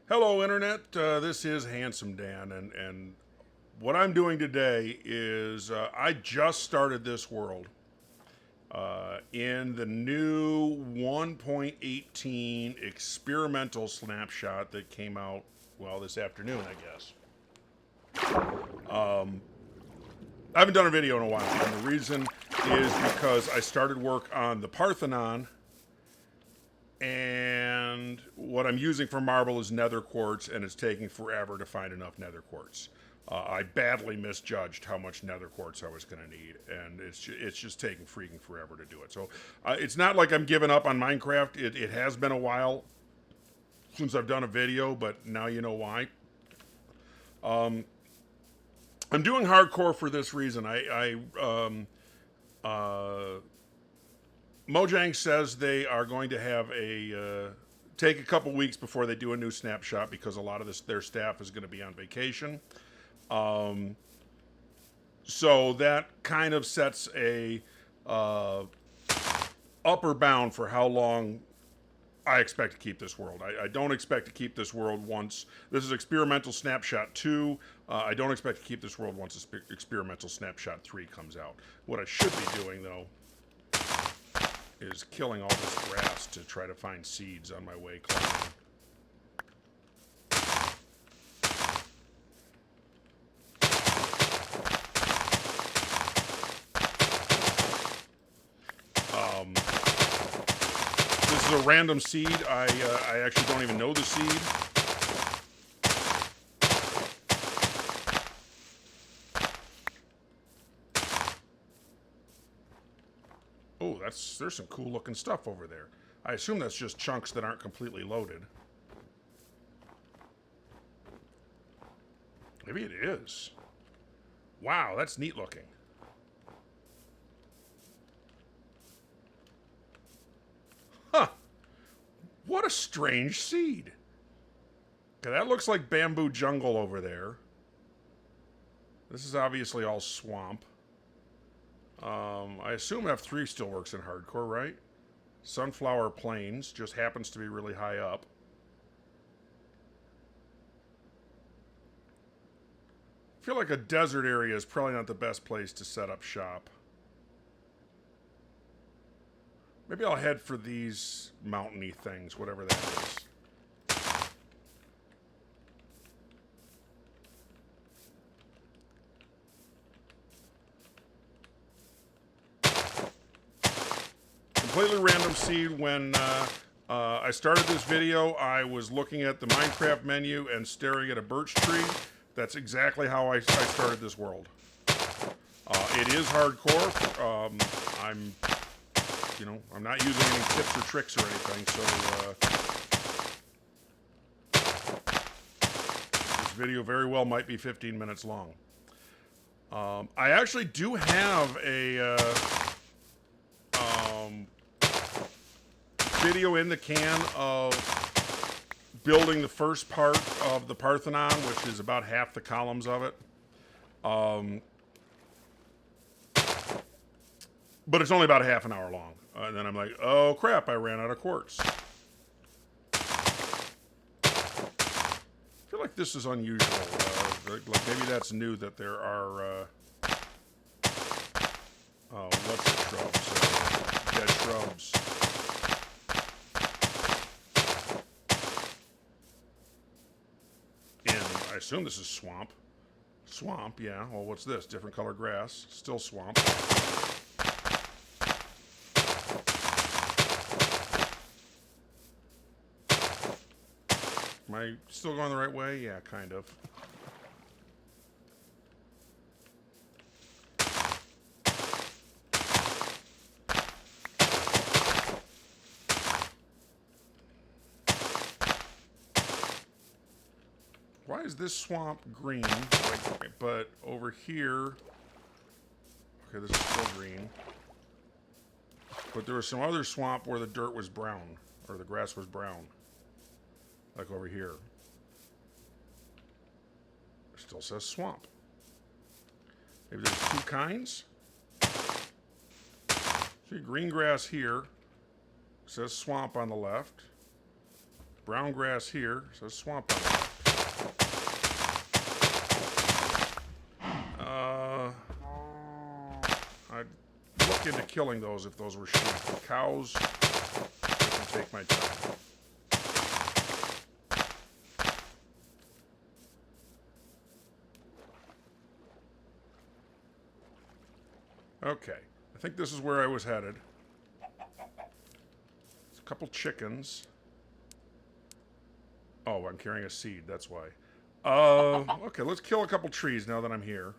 Hello, Internet. This is Handsome Dan, and what I'm doing today is I just started this world in the new 1.18 experimental snapshot that came out, well, this afternoon, I guess. I haven't done a video in a while, and the reason is because I started work on the Parthenon, and what I'm using for marble is nether quartz, and it's taking forever to find enough nether quartz. I badly misjudged how much nether quartz I was going to need, and it's just taking freaking forever to do it. So it's not like I'm giving up on Minecraft. It has been a while since I've done a video, but now you know why. I'm doing hardcore for this reason. Mojang says they are going to have take a couple weeks before they do a new snapshot because a lot of their staff is going to be on vacation. So that kind of sets a upper bound for how long I expect to keep this world. I don't expect to keep this world once. This is experimental snapshot 2. I don't expect to keep this world once experimental snapshot 3 comes out. What I should be doing, though, is killing all this grass to try to find seeds on my way climbing. This is a random seed. I actually don't even know the seed. Oh, there's some cool looking stuff over there. I assume that's just chunks that aren't completely loaded. Maybe it is. Wow, that's neat looking. Huh. What a strange seed. Okay, that looks like bamboo jungle over there. This is obviously all swamp. I assume F3 still works in hardcore, right? Sunflower Plains just happens to be really high up. I feel like a desert area is probably not the best place to set up shop. Maybe I'll head for these mountainy things, whatever that is. Completely random seed. When I started this video, I was looking at the Minecraft menu and staring at a birch tree. That's exactly how I started this world. It is hardcore. I'm not using any tips or tricks or anything, so this video very well might be 15 minutes long. I actually do have a video in the can of building the first part of the Parthenon, which is about half the columns of it. But it's only about a half an hour long. And then I'm like, oh crap, I ran out of quartz. I feel like this is unusual. Like maybe that's new that there are, what's the shrubs? Dead shrubs. I assume this is swamp. Swamp, yeah. Well, what's this? Different color grass. Still swamp. Am I still going the right way? Yeah, kind of. Why is this swamp green? But over here... Okay, this is still green. But there was some other swamp where the dirt was brown. Or the grass was brown. Like over here. It still says swamp. Maybe there's two kinds? See, green grass here. It says swamp on the left. brown grass here, so swamp on it. I'd look into killing those if those were sheep. The cows, I can take my time. Okay, I think this is where I was headed. There's a couple chickens. Oh, I'm carrying a seed, that's why. Okay, let's kill a couple trees now that I'm here.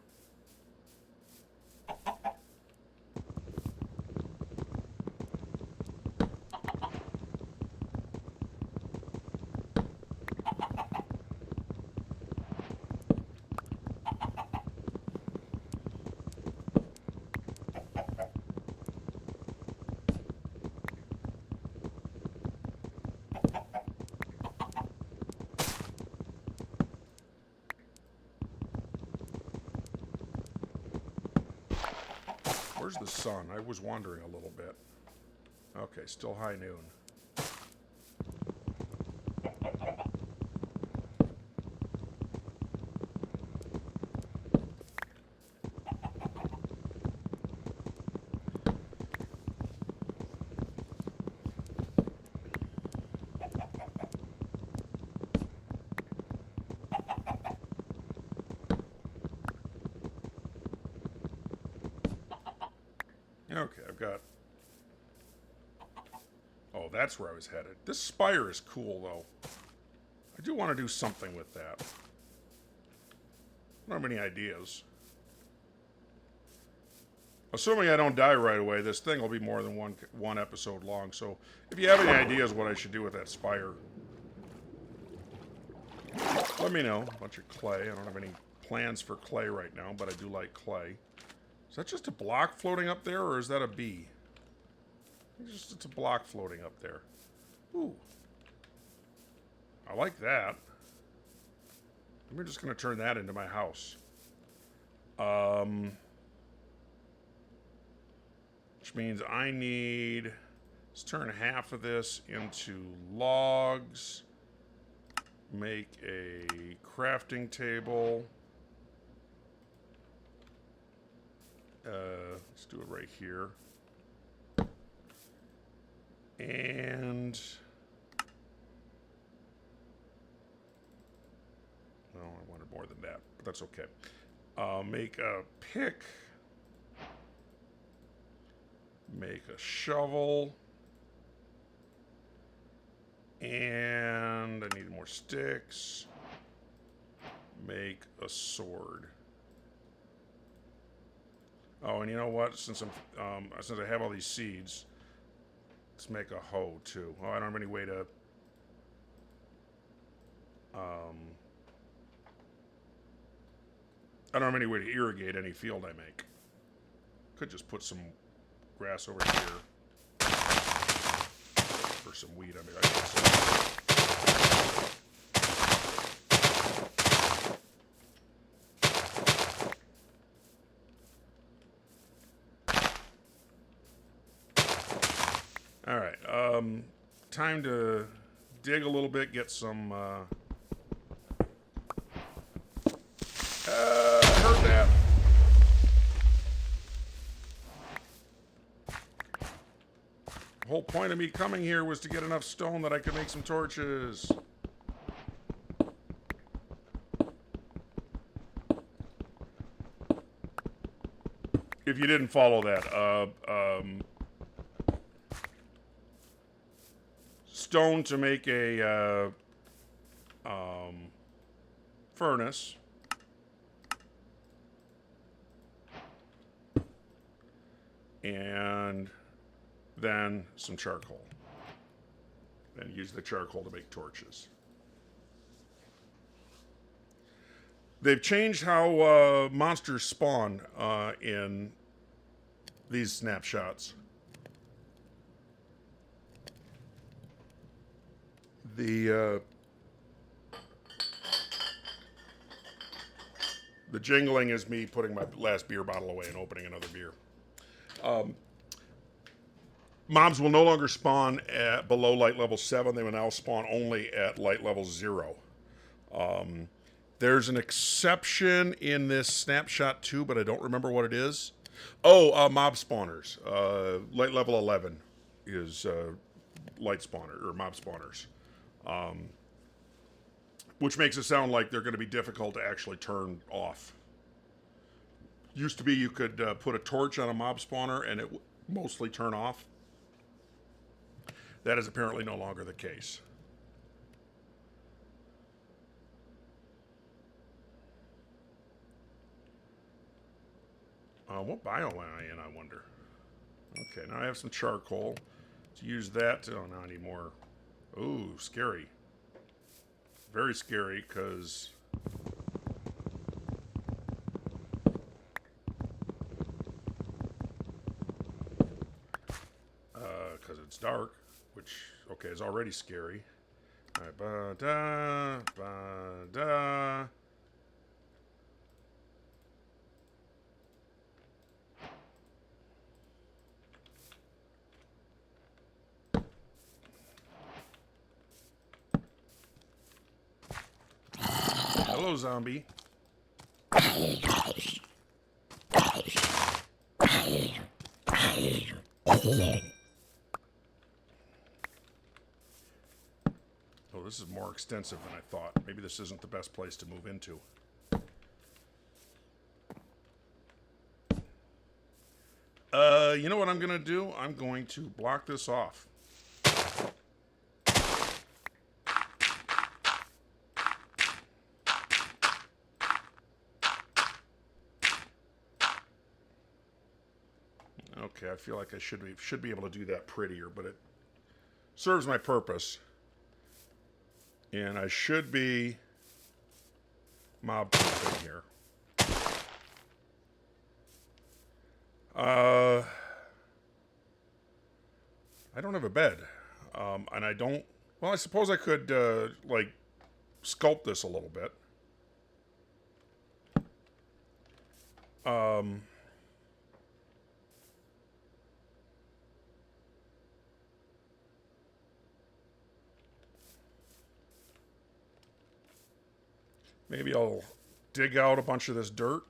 Where's the sun? I was wandering a little bit. Okay, still high noon. Okay, I've got... Oh, that's where I was headed. This spire is cool, though. I do want to do something with that. I don't have any ideas. Assuming I don't die right away, this thing will be more than one episode long, so if you have any ideas what I should do with that spire, let me know. A bunch of clay. I don't have any plans for clay right now, but I do like clay. Is that just a block floating up there, or is that a bee? It's a block floating up there. Ooh. I like that. I'm just going to turn that into my house. Which means I need... Let's turn half of this into logs. Make a crafting table. Let's do it right here. And... Well, I wanted more than that, but that's okay. Make a pick. Make a shovel. And I need more sticks. Make a sword. Oh, and you know what? Since I have all these seeds, let's make a hoe too. Oh, I don't have any way to I don't have any way to irrigate any field I make. Could just put some grass over here. Or some wheat, I should say. All right, time to dig a little bit, get some, heard that. The whole point of me coming here was to get enough stone that I could make some torches. If you didn't follow that, stone to make a furnace. And then some charcoal. Then use the charcoal to make torches. They've changed how monsters spawn in these snapshots. The jingling is me putting my last beer bottle away and opening another beer. Mobs will no longer spawn at below light level 7. They will now spawn only at light level 0. There's an exception in this snapshot too, but I don't remember what it is. Oh, mob spawners. Light level 11 is light spawner or mob spawners, which makes it sound like they're going to be difficult to actually turn off. Used to be you could put a torch on a mob spawner and it would mostly turn off. That is apparently no longer the case. What biome am I in, I wonder? Okay, now I have some charcoal. Let's use that. Oh, not anymore. Ooh, scary. Very scary, because... because it's dark, which, okay, is already scary. All right, ba-da, ba-da. Hello, zombie. Oh, this is more extensive than I thought. Maybe this isn't the best place to move into. You know what I'm going to do? I'm going to block this off. Okay, I feel like I should be able to do that prettier, but it serves my purpose. And I should be mob proof in here. I don't have a bed. And I don't... Well, I suppose I could, like, sculpt this a little bit. Maybe I'll dig out a bunch of this dirt.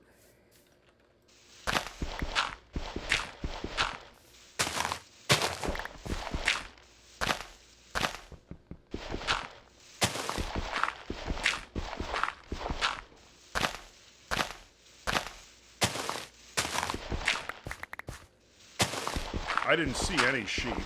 I didn't see any sheep.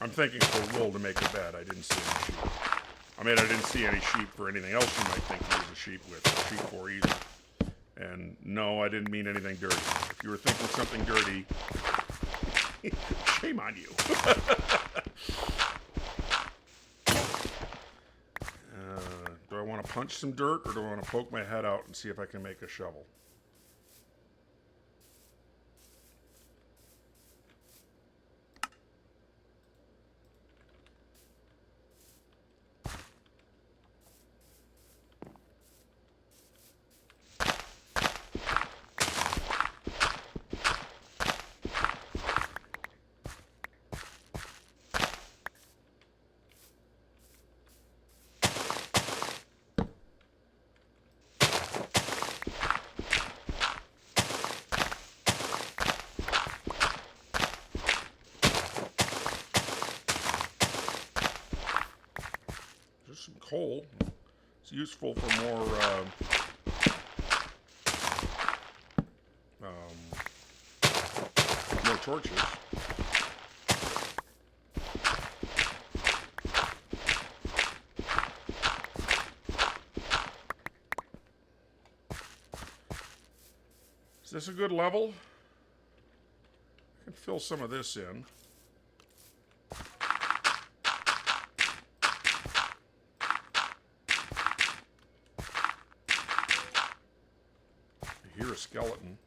I'm thinking for wool to make a bed. I didn't see any sheep. I mean, I didn't see any sheep for anything else you might think to use a sheep for either. And no, I didn't mean anything dirty. If you were thinking something dirty, shame on you. Do I want to punch some dirt, or do I want to poke my head out and see if I can make a shovel? Some coal. It's useful for more more torches. Is this a good level? I can fill some of this in. Hear a skeleton.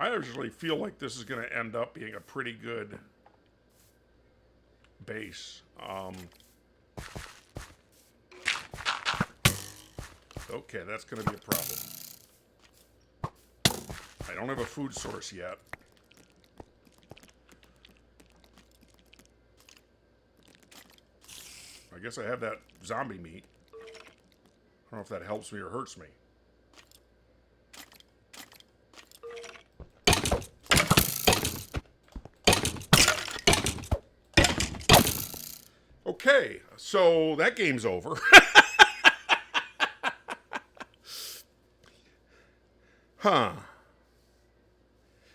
I actually feel like this is going to end up being a pretty good base. Okay, that's going to be a problem. I don't have a food source yet. I guess I have that zombie meat. I don't know if that helps me or hurts me. Okay, so that game's over. Huh.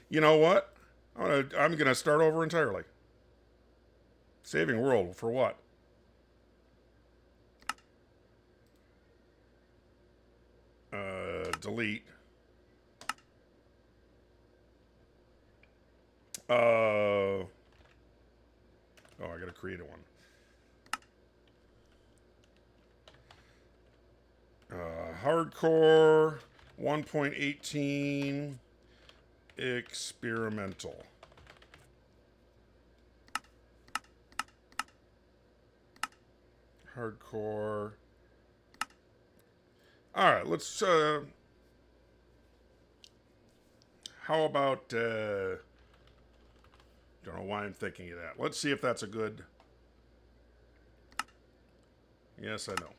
You know what? I'm gonna start over entirely. Saving world for what? Delete. Oh, I gotta create one. Hardcore 1.18 experimental. Hardcore. All right, let's. How about? Don't know why I'm thinking of that. Let's see if that's a good. Yes, I know.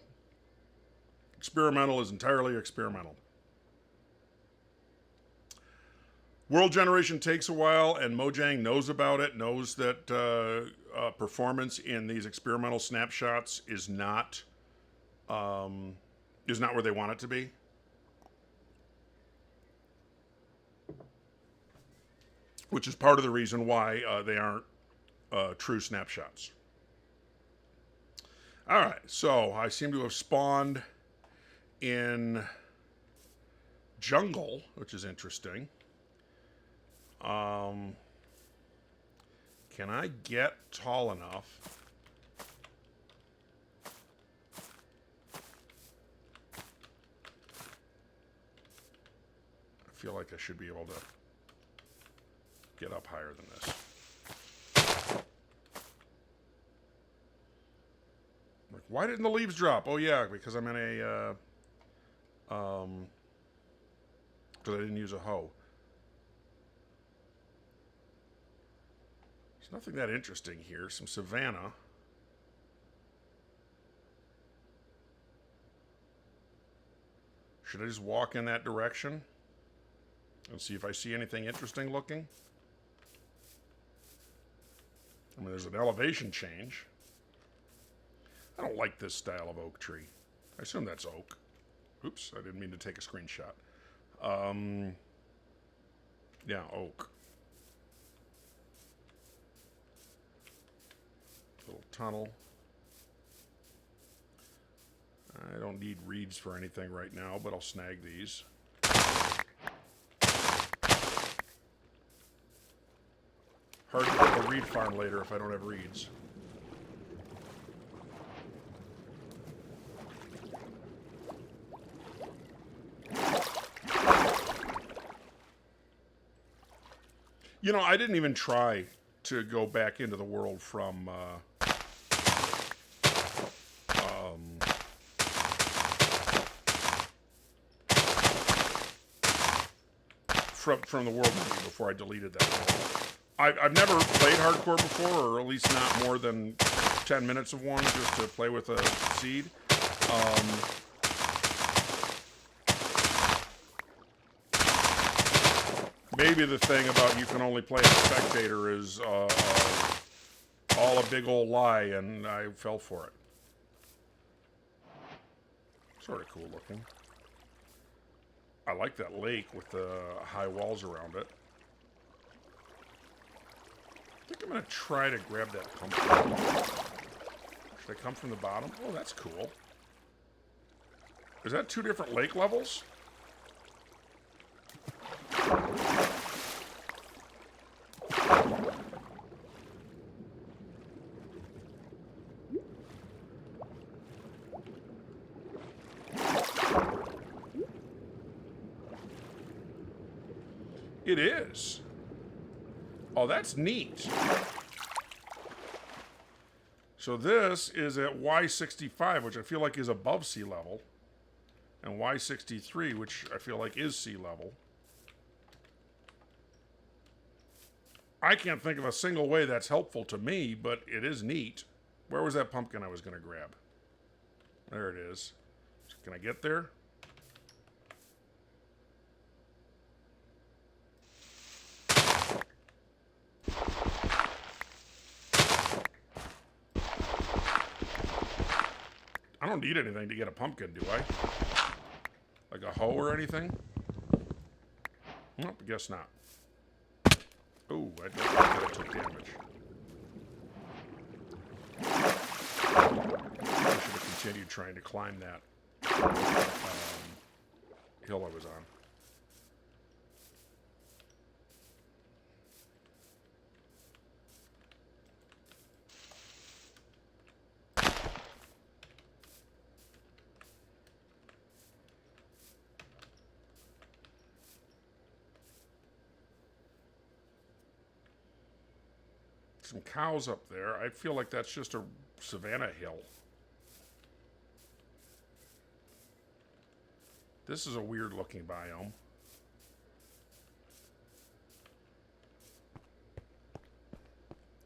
Experimental is entirely experimental. World generation takes a while, and Mojang knows about it. Knows that performance in these experimental snapshots is not where they want it to be. Which is part of the reason why they aren't true snapshots. All right, so I seem to have spawned in jungle, which is interesting. Can I get tall enough? I feel like I should be able to get up higher than this. Like, why didn't the leaves drop? Oh yeah, because I'm in a because I didn't use a hoe. There's nothing that interesting here. Some savanna. Should I just walk in that direction and see if I see anything interesting looking? I mean, there's an elevation change. I don't like this style of oak tree. I assume that's oak. Oops, I didn't mean to take a screenshot. Yeah, oak. Little tunnel. I don't need reeds for anything right now, but I'll snag these. Hard to get a reed farm later if I don't have reeds. You know, I didn't even try to go back into the world from the world menu before I deleted that world. I've never played hardcore before, or at least not more than 10 minutes of one, just to play with a seed. Maybe the thing about you can only play as a spectator is all a big old lie, and I fell for it. Sort of cool looking. I like that lake with the high walls around it. I think I'm going to try to grab that pumpkin. Should I come from the bottom? Oh, that's cool. Is that two different lake levels? It is. Oh, that's neat. So this is at Y65, which I feel like is above sea level. And Y63, which I feel like is sea level. I can't think of a single way that's helpful to me, but it is neat. Where was that pumpkin I was going to grab? There it is. Can I get there? I don't need anything to get a pumpkin, do I? Like a hoe or anything? Nope, I guess not. Ooh, I think I took damage. I should have continued trying to climb that hill I was on. Some cows up there. I feel like that's just a savanna hill. This is a weird looking biome.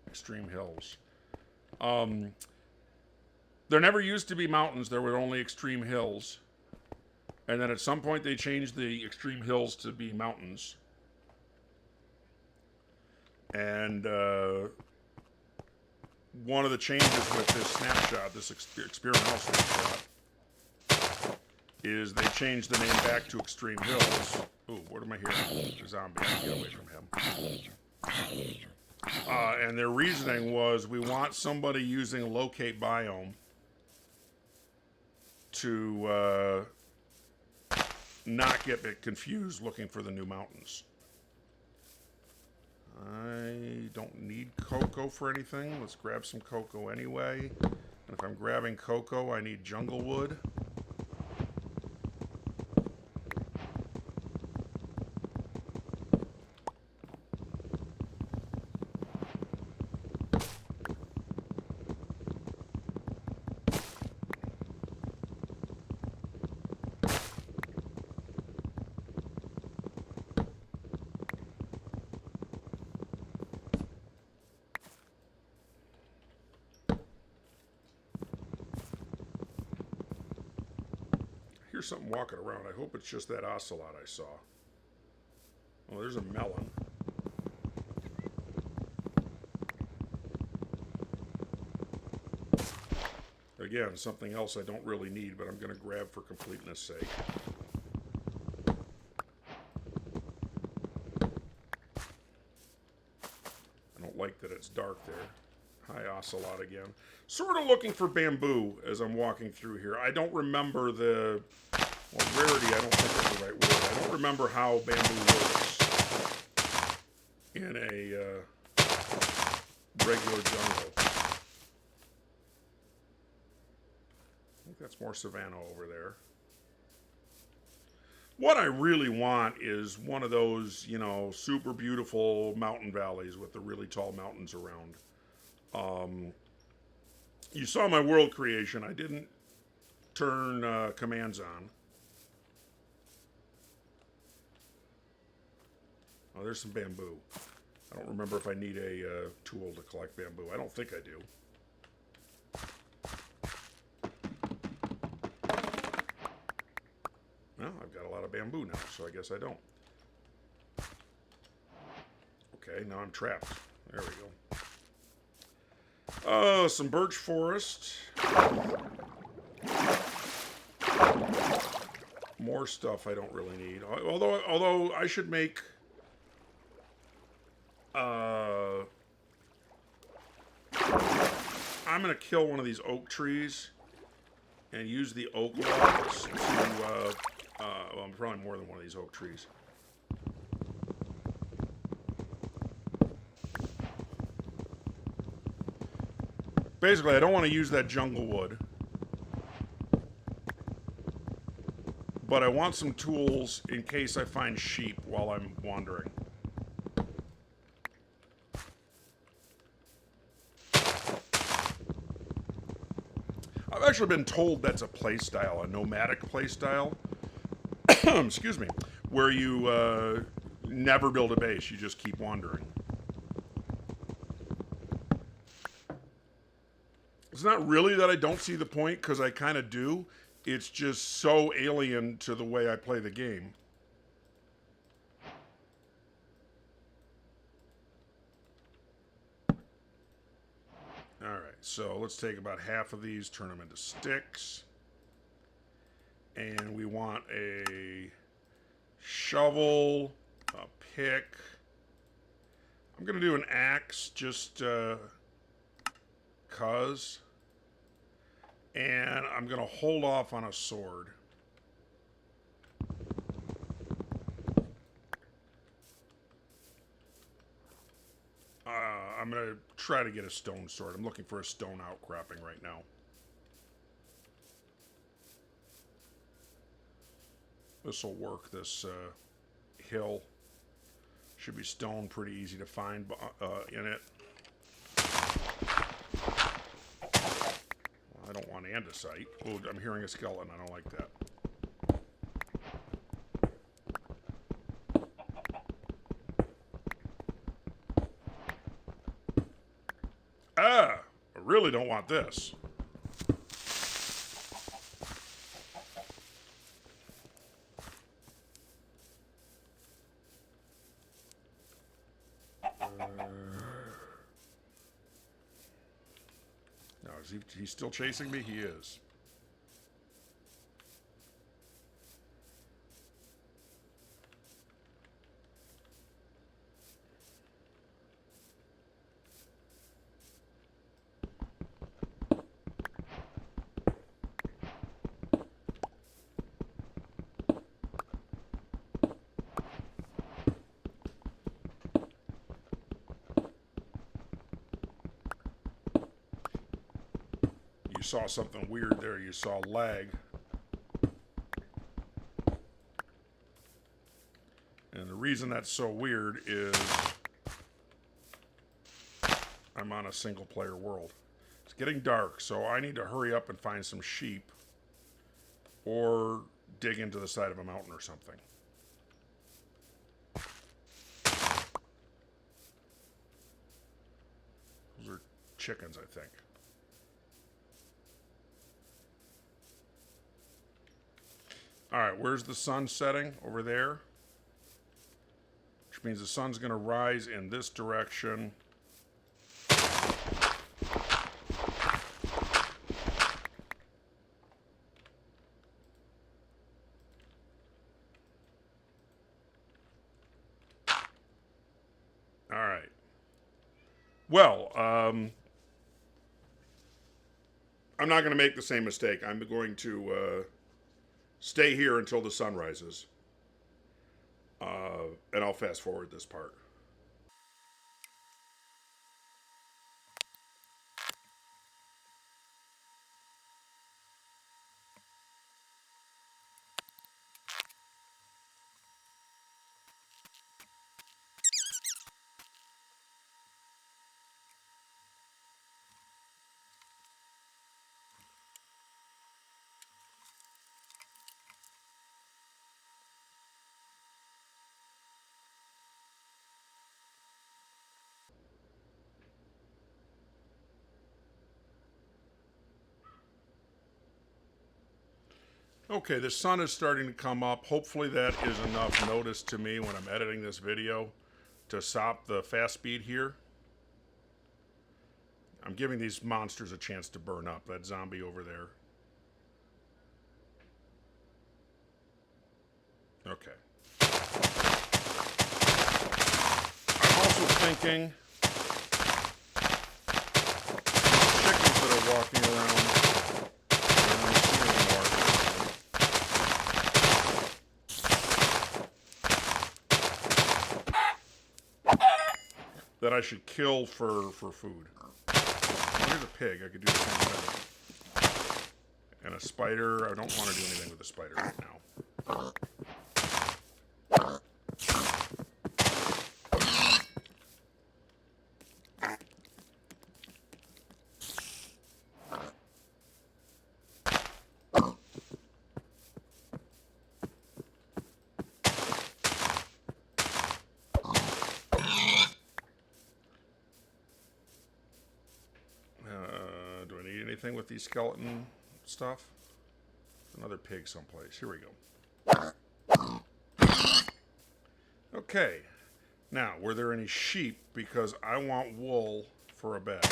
Extreme hills. There never used to be mountains. There were only extreme hills. And then at some point they changed the extreme hills to be mountains. And one of the changes with this snapshot, this experimental snapshot, is they changed the name back to Extreme Hills. Ooh, what am I hearing? A zombie. I can get away from him. And their reasoning was, we want somebody using locate biome to not get confused looking for the new mountains. I don't need cocoa for anything. Let's grab some cocoa anyway. And if I'm grabbing cocoa, I need jungle wood. Something walking around. I hope it's just that ocelot I saw. Oh, there's a melon. Again, something else I don't really need, but I'm going to grab for completeness sake. I don't like that it's dark there. Hi, ocelot again. Sort of looking for bamboo as I'm walking through here. I don't remember the... Well, rarity, I don't think that's the right word. I don't remember how bamboo works in a regular jungle. I think that's more savanna over there. What I really want is one of those, you know, super beautiful mountain valleys with the really tall mountains around. You saw my world creation. I didn't turn commands on. Oh, there's some bamboo. I don't remember if I need a tool to collect bamboo. I don't think I do. Well, I've got a lot of bamboo now, so I guess I don't. Okay, now I'm trapped. There we go. Some birch forest. More stuff I don't really need. Although I should make... I'm going to kill one of these oak trees and use the oak logs to, well, probably more than one of these oak trees. Basically, I don't want to use that jungle wood, but I want some tools in case I find sheep while I'm wandering. actually been told that's a play style, a nomadic play style. Excuse me, where you never build a base, you just keep wandering. It's not really that I don't see the point, because I kind of do. It's just so alien to the way I play the game. Alright, so let's take about half of these, turn them into sticks. And we want a shovel, a pick. I'm going to do an axe just cuz. And I'm going to hold off on a sword. I'm going to try to get a stone sword. I'm looking for a stone outcropping right now. This will work, this hill. Should be stone, pretty easy to find in it. Well, I don't want andesite. Oh, I'm hearing a skeleton. I don't like that. I really don't want this. No, is he still chasing me? He is. You saw something weird there. You saw lag. And the reason that's so weird is I'm on a single player world. It's getting dark, so I need to hurry up and find some sheep or dig into the side of a mountain or something. Those are chickens, I think. Alright, where's the sun setting? Over there. Which means the sun's going to rise in this direction. Alright. Well, I'm not going to make the same mistake. I'm going to stay here until the sun rises. And I'll fast forward this part. Okay, the sun is starting to come up. Hopefully that is enough notice to me when I'm editing this video to stop the fast speed here. I'm giving these monsters a chance to burn up. That zombie over there. Okay. I'm also thinking chickens that are walking around. That I should kill for food. Here's a pig. I could do the same thing. And a spider. I don't want to do anything with a spider right now. anything with these skeleton stuff? Another pig someplace. Here we go. Okay. Now, were there any sheep? Because I want wool for a bed.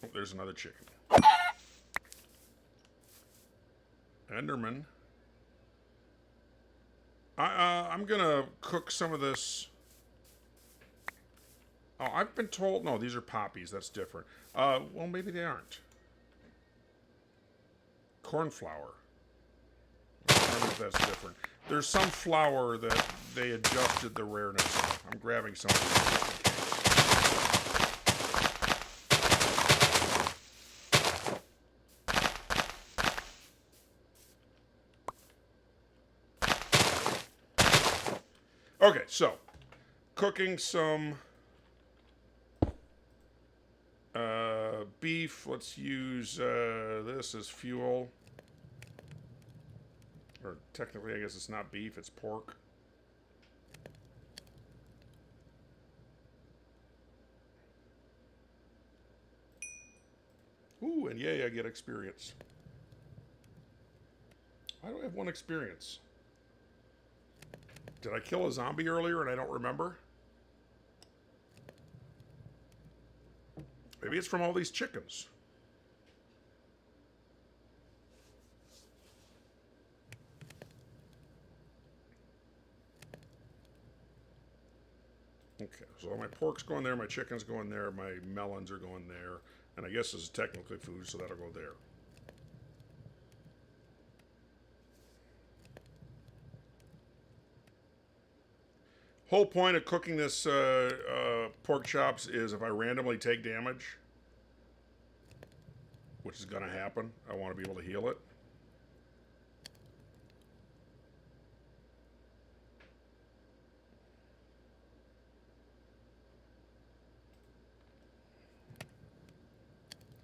Oh, there's another chicken. Enderman. I'm gonna cook some of this. Oh, I've been told. No, these are poppies. That's different. Well, maybe they aren't. Cornflower. Maybe that's different. There's some flour that they adjusted the rareness of. I'm grabbing some of these. Okay, so cooking some beef. Let's use this as fuel. Or technically, I guess it's not beef, it's pork. Ooh, and yay, I get experience. Why do I have 1 experience? Did I kill a zombie earlier and I don't remember? Maybe it's from all these chickens. Okay, so my pork's going there, my chicken's going there, my melons are going there, and I guess this is technically food, so that'll go there. Whole point of cooking this pork chops is if I randomly take damage, which is going to happen, I want to be able to heal it.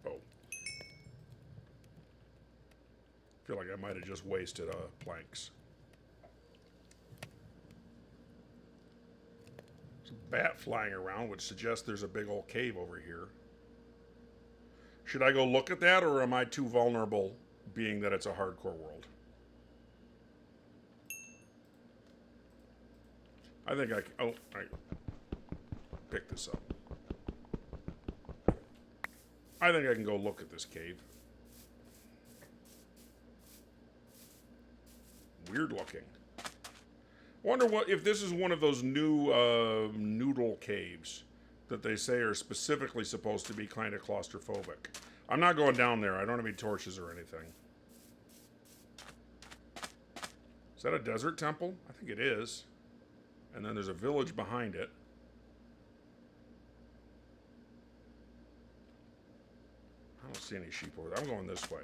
Oh. I feel like I might have just wasted planks. Bat flying around, which suggests there's a big old cave over here. Should I go look at that, or am I too vulnerable, being that it's a hardcore world? I think I can... Oh, I pick this up. I think I can go look at this cave. Weird looking. Wonder what if this is one of those new noodle caves that they say are specifically supposed to be kind of claustrophobic. I'm not going down there. I don't have any torches or anything. Is that a desert temple? I think it is. And then there's a village behind it. I don't see any sheep over there. I'm going this way.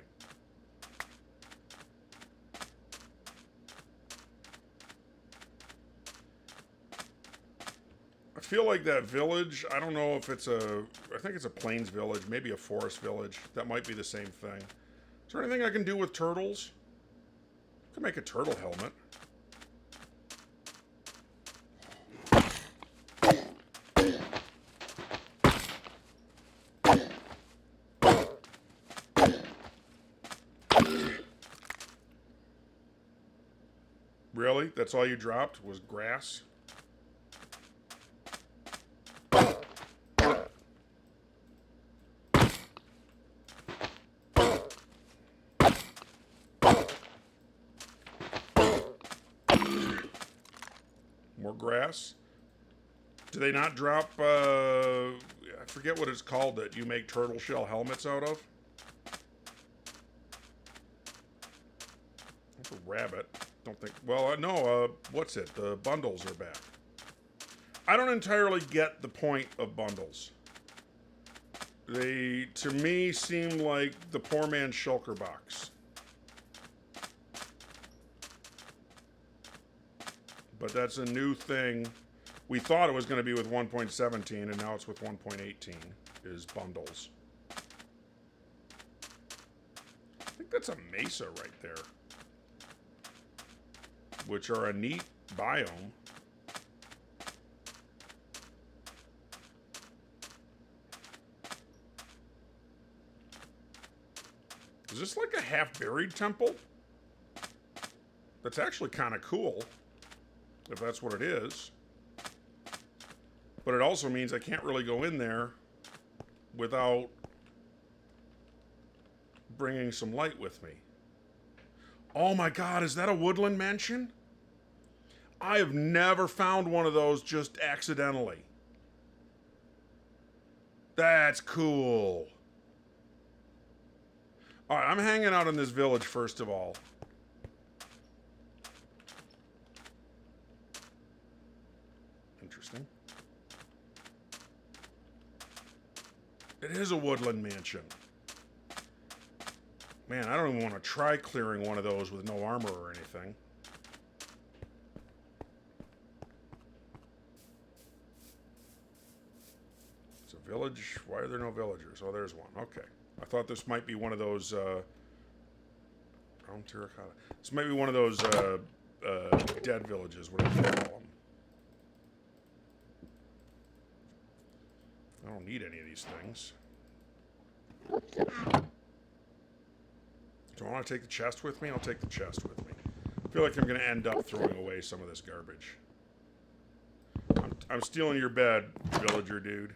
I feel like that village, I don't know if it's I think it's a plains village, maybe a forest village. That might be the same thing. Is there anything I can do with turtles? I could make a turtle helmet. Really? That's all you dropped? Was grass? More grass? Do they not drop, I forget what it's called that you make turtle shell helmets out of? That's a rabbit. Don't think, well, no, what's it? The bundles are back. I don't entirely get the point of bundles. They, to me, seem like the poor man's shulker box. But that's a new thing. We thought it was going to be with 1.17, and now it's with 1.18, is bundles. I think that's a mesa right there. Which are a neat biome. Is this like a half-buried temple? That's actually kind of cool, if that's what it is. But it also means I can't really go in there without bringing some light with me. Oh my God, is that a woodland mansion? I have never found one of those just accidentally. That's cool. All right, I'm hanging out in this village first of all. Interesting. It is a woodland mansion. Man, I don't even want to try clearing one of those with no armor or anything. It's a village. Why are there no villagers? Oh, there's one. Okay. I thought this might be one of those, brown terracotta. This might be one of those, dead villages, whatever you call them. I don't need any of these things. Do I want to take the chest with me? I'll take the chest with me. I feel like I'm going to end up throwing away some of this garbage. I'm stealing your bed, villager dude.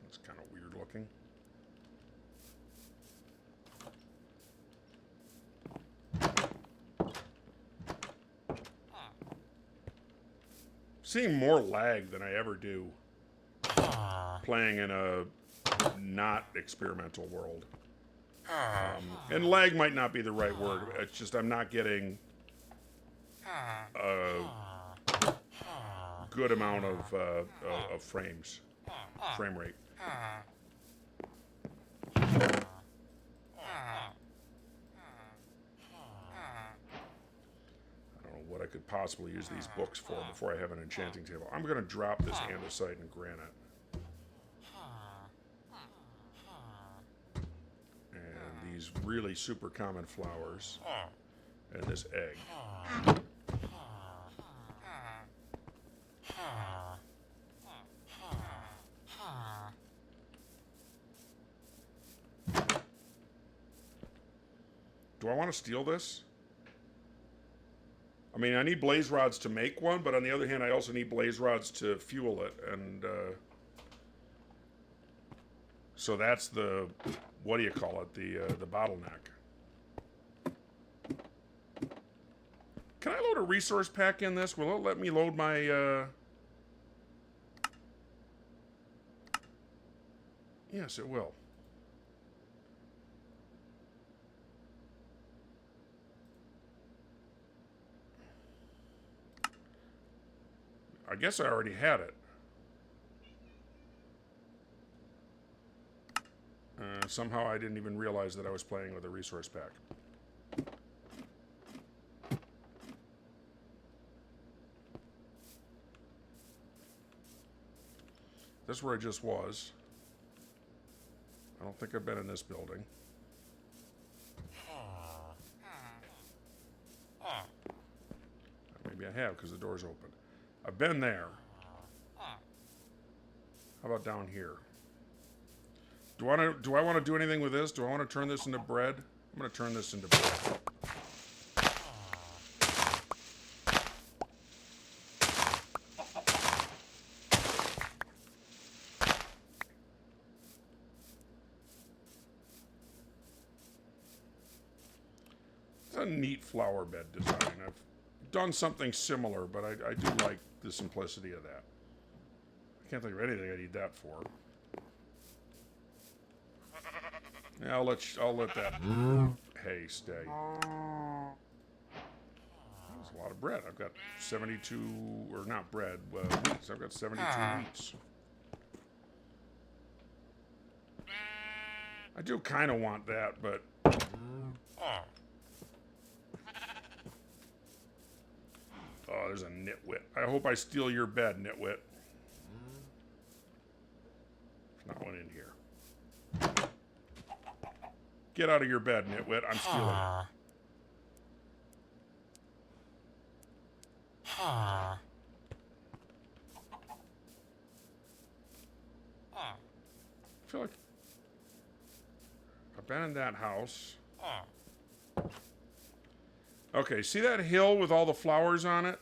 That's kind of weird looking. Seeing more lag than I ever do playing in a not experimental world. And lag might not be the right word. It's just I'm not getting a good amount of frame rate. What I could possibly use these books for before I have an enchanting table. I'm going to drop this andesite and granite. And these really super common flowers. And this egg. Do I want to steal this? I mean, I need blaze rods to make one, but on the other hand, I also need blaze rods to fuel it, and so that's the, what do you call it, the bottleneck. Can I load a resource pack in this? Will it let me load my, Yes, it will. I guess I already had it. Somehow I didn't even realize that I was playing with a resource pack. This is where I just was. I don't think I've been in this building. Maybe I have because the door's open. I've been there. How about down here? Do I want to do anything with this? Do I want to turn this into bread? I'm going to turn this into bread. It's a neat flower bed design. I've done something similar, but I do like the simplicity of that. I can't think of anything I need that for. Yeah, I'll let that hay stay. That's a lot of bread. I've got 72, or not bread, wheats. I've got 72 wheats. I do kind of want that, but oh, there's a nitwit. I hope I steal your bed, nitwit. There's not one in here. Get out of your bed, nitwit. I'm stealing it. I feel like I've been in that house. Okay, see that hill with all the flowers on it?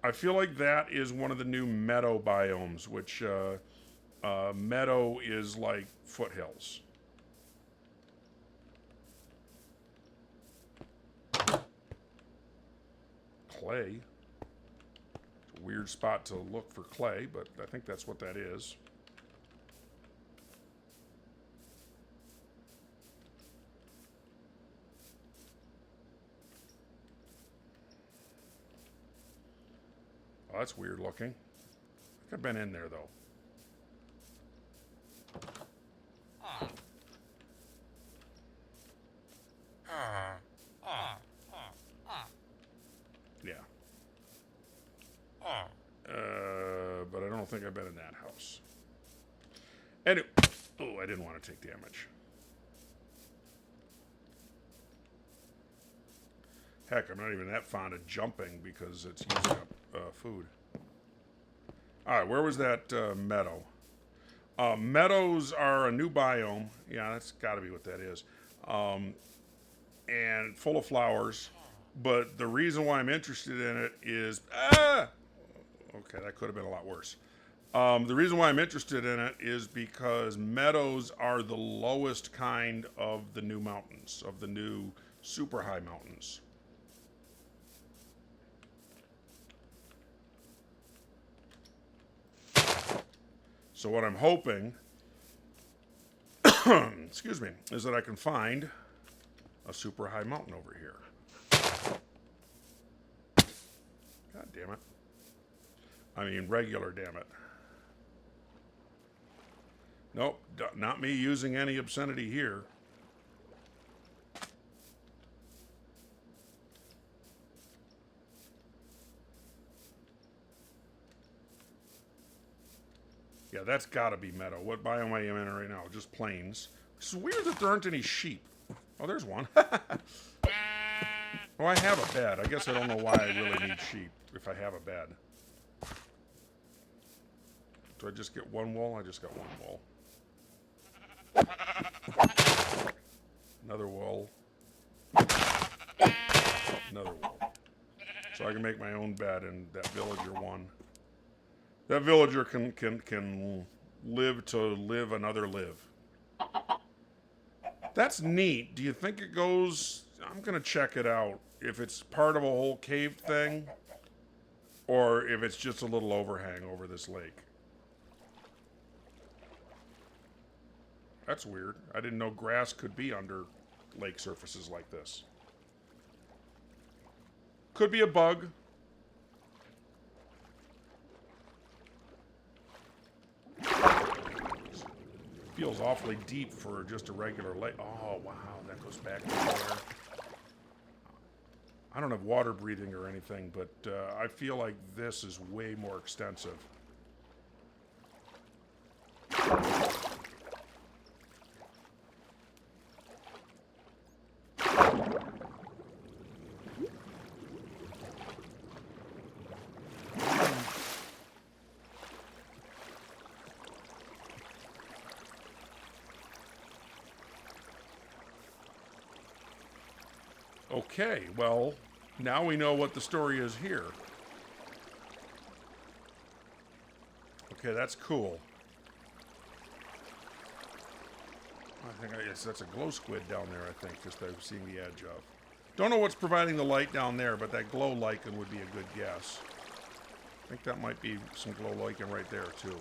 I feel like that is one of the new meadow biomes, which meadow is like foothills. Clay. It's a weird spot to look for clay, but I think that's what that is. Oh, that's weird looking. I think I've been in there, though. Yeah. But I don't think I've been in that house. Anyway, oh, I didn't want to take damage. Heck, I'm not even that fond of jumping because it's using up food. All right, where was that meadow? Meadows are a new biome. Yeah, that's got to be what that is. And full of flowers. But the reason why I'm interested in it is... Okay, that could have been a lot worse. The reason why I'm interested in it is because meadows are the lowest kind of the new mountains, of the new super high mountains. So what I'm hoping, excuse me, is that I can find a super high mountain over here. God damn it. I mean, regular, damn it. Nope, not me using any obscenity here. Yeah, that's gotta be meadow. What biome I am in right now? Just plains. It's weird that there aren't any sheep. Oh, there's one. Oh, I have a bed. I guess I don't know why I really need sheep if I have a bed. Do I just get one wool? I just got one wool. Another wool. Another wool. So I can make my own bed in that villager one. That villager can live to live another live. That's neat. Do you think it goes... I'm going to check it out. If it's part of a whole cave thing, or if it's just a little overhang over this lake. That's weird. I didn't know grass could be under lake surfaces like this. Could be a bug. Feels awfully deep for just a regular lake. Oh, wow, that goes back there. I don't have water breathing or anything, but I feel like this is way more extensive. Okay, well, now we know what the story is here. Okay, that's cool. I guess that's a glow squid down there, I think, just I'm seeing the edge of. Don't know what's providing the light down there, but that glow lichen would be a good guess. I think that might be some glow lichen right there, too.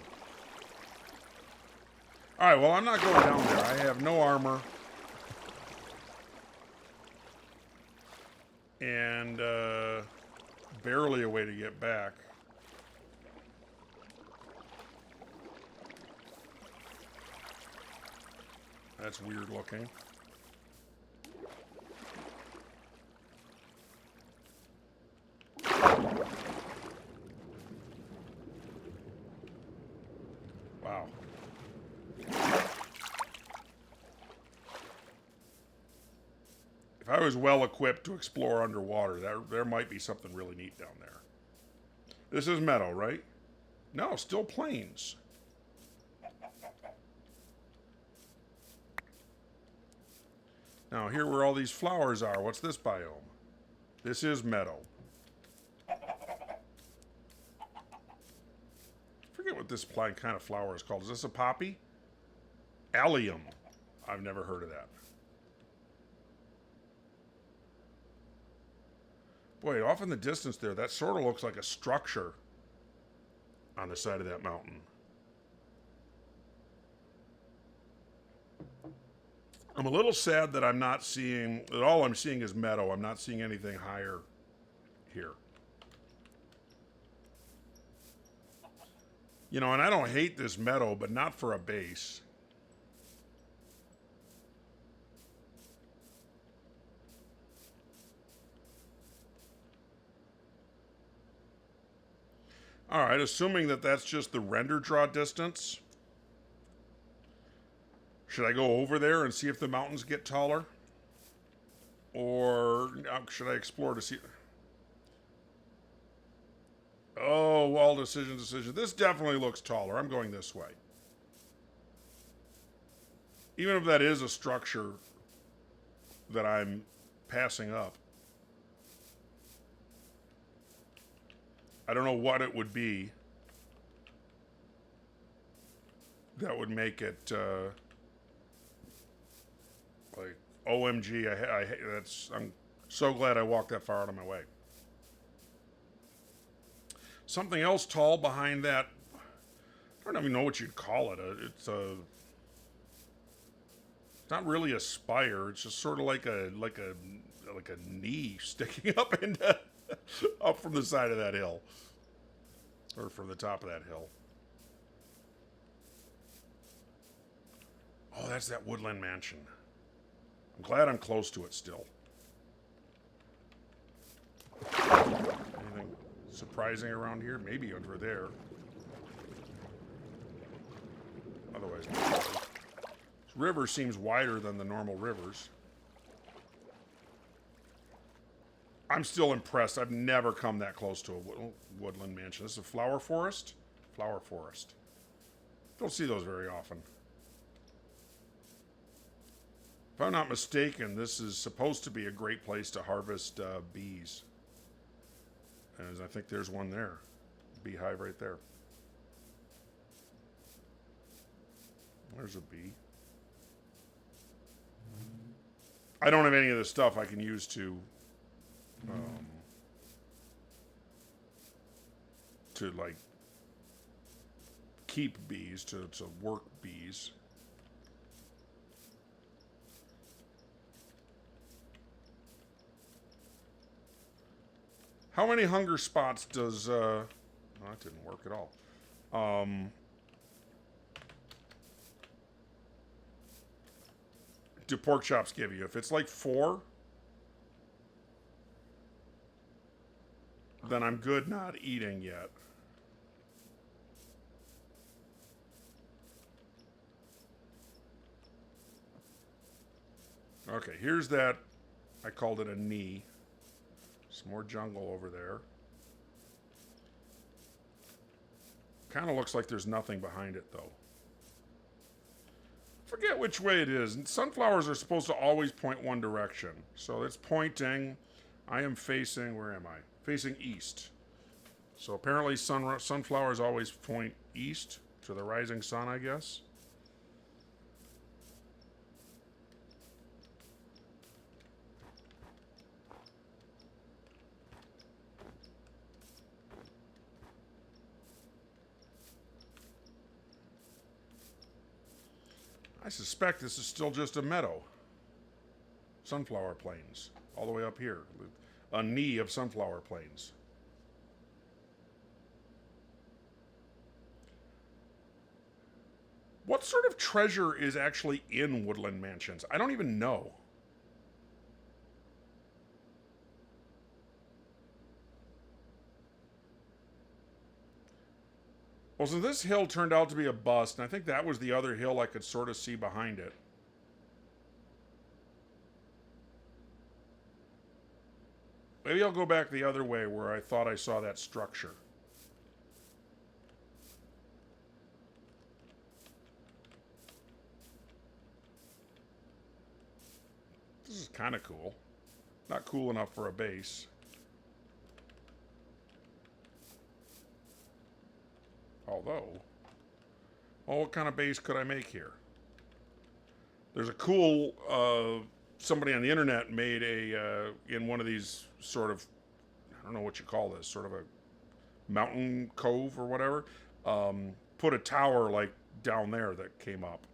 Alright, well, I'm not going down there. I have no armor. And barely a way to get back. That's weird looking. Wow. I was well equipped to explore underwater, there might be something really neat down there. This is meadow, right? No, still plains. Now, here where all these flowers are, what's this biome? This is meadow. I forget what this plant kind of flower is called. Is this a poppy? Allium. I've never heard of that. Boy, off in the distance there, that sort of looks like a structure on the side of that mountain. I'm a little sad that I'm not seeing, that all I'm seeing is meadow. I'm not seeing anything higher here. You know, and I don't hate this meadow, but not for a base. All right, assuming that that's just the render draw distance. Should I go over there and see if the mountains get taller? Or should I explore to see? Oh, well, decision. This definitely looks taller. I'm going this way. Even if that is a structure that I'm passing up. I don't know what it would be that would make it like OMG. I'm so glad I walked that far out of my way. Something else tall behind that. I don't even know what you'd call it. It's not really a spire. It's just sort of like a knee sticking up into up from the side of that hill, or from the top of that hill. Oh, that's that woodland mansion. I'm glad I'm close to it still. Anything surprising around here? Maybe under there. Otherwise, not really. This river seems wider than the normal rivers. I'm still impressed. I've never come that close to a woodland mansion. This is a flower forest? Flower forest. Don't see those very often. If I'm not mistaken, this is supposed to be a great place to harvest bees. And I think there's one there. Beehive right there. There's a bee. I don't have any of the stuff I can use to like keep bees, to work bees. How many hunger spots does oh, that didn't work at all. Do pork chops give you? If it's like 4, then I'm good not eating yet. Okay, here's that. I called it a knee. Some more jungle over there. Kind of looks like there's nothing behind it, though. Forget which way it is. Sunflowers are supposed to always point one direction. So it's pointing. I am facing, where am I? Facing east. So apparently sunflowers always point east to the rising sun, I guess. I suspect this is still just a meadow. Sunflower plains. All the way up here. A knee of sunflower plains. What sort of treasure is actually in woodland mansions? I don't even know. Well, so this hill turned out to be a bust, and I think that was the other hill I could sort of see behind it. Maybe I'll go back the other way where I thought I saw that structure. This is kind of cool. Not cool enough for a base. Although, well, what kind of base could I make here? There's a cool, somebody on the internet made a, in one of these sort of, I don't know what you call this, sort of a mountain cove or whatever, put a tower like down there that came up.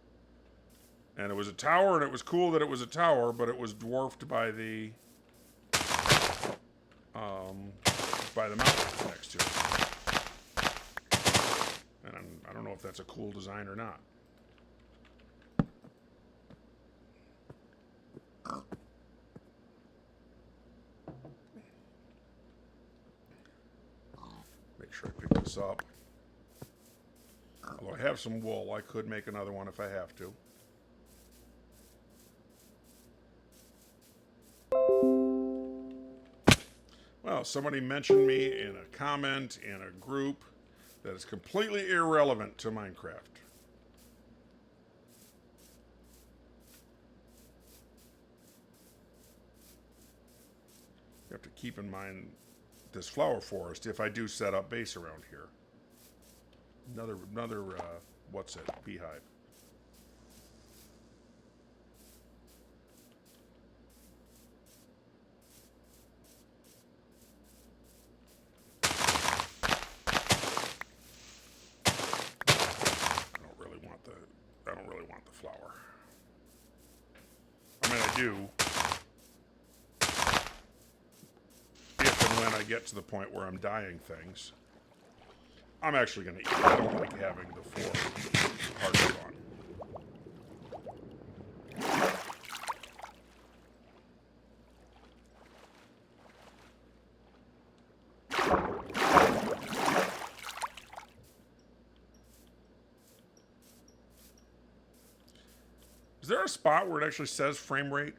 And it was a tower, and it was cool that it was a tower, but it was dwarfed by the mountain next to it. And I don't know if that's a cool design or not. Make sure I pick this up. Although I have some wool, I could make another one if I have to. Well, somebody mentioned me in a comment in a group that is completely irrelevant to Minecraft. You have to keep in mind this flower forest if I do set up base around here. Another what's it? Beehive. I don't really want the flower. I mean, I do. If and when I get to the point where I'm dyeing things. I'm actually going to eat it. I don't like having the 4 hearts on. Is there a spot where it actually says frame rate?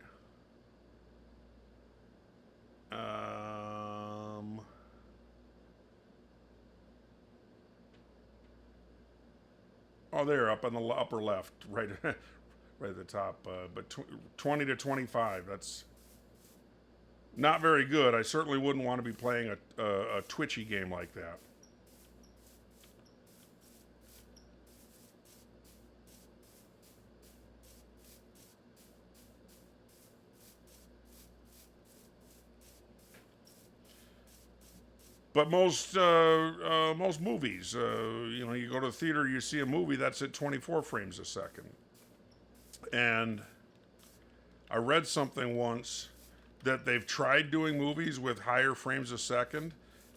Oh, there, up on the upper left, right, right at the top. But 20 to 25, that's not very good. I certainly wouldn't want to be playing a twitchy game like that. But most movies, you know, you go to the theater, you see a movie that's at 24 frames a second. And I read something once that they've tried doing movies with higher frames a second,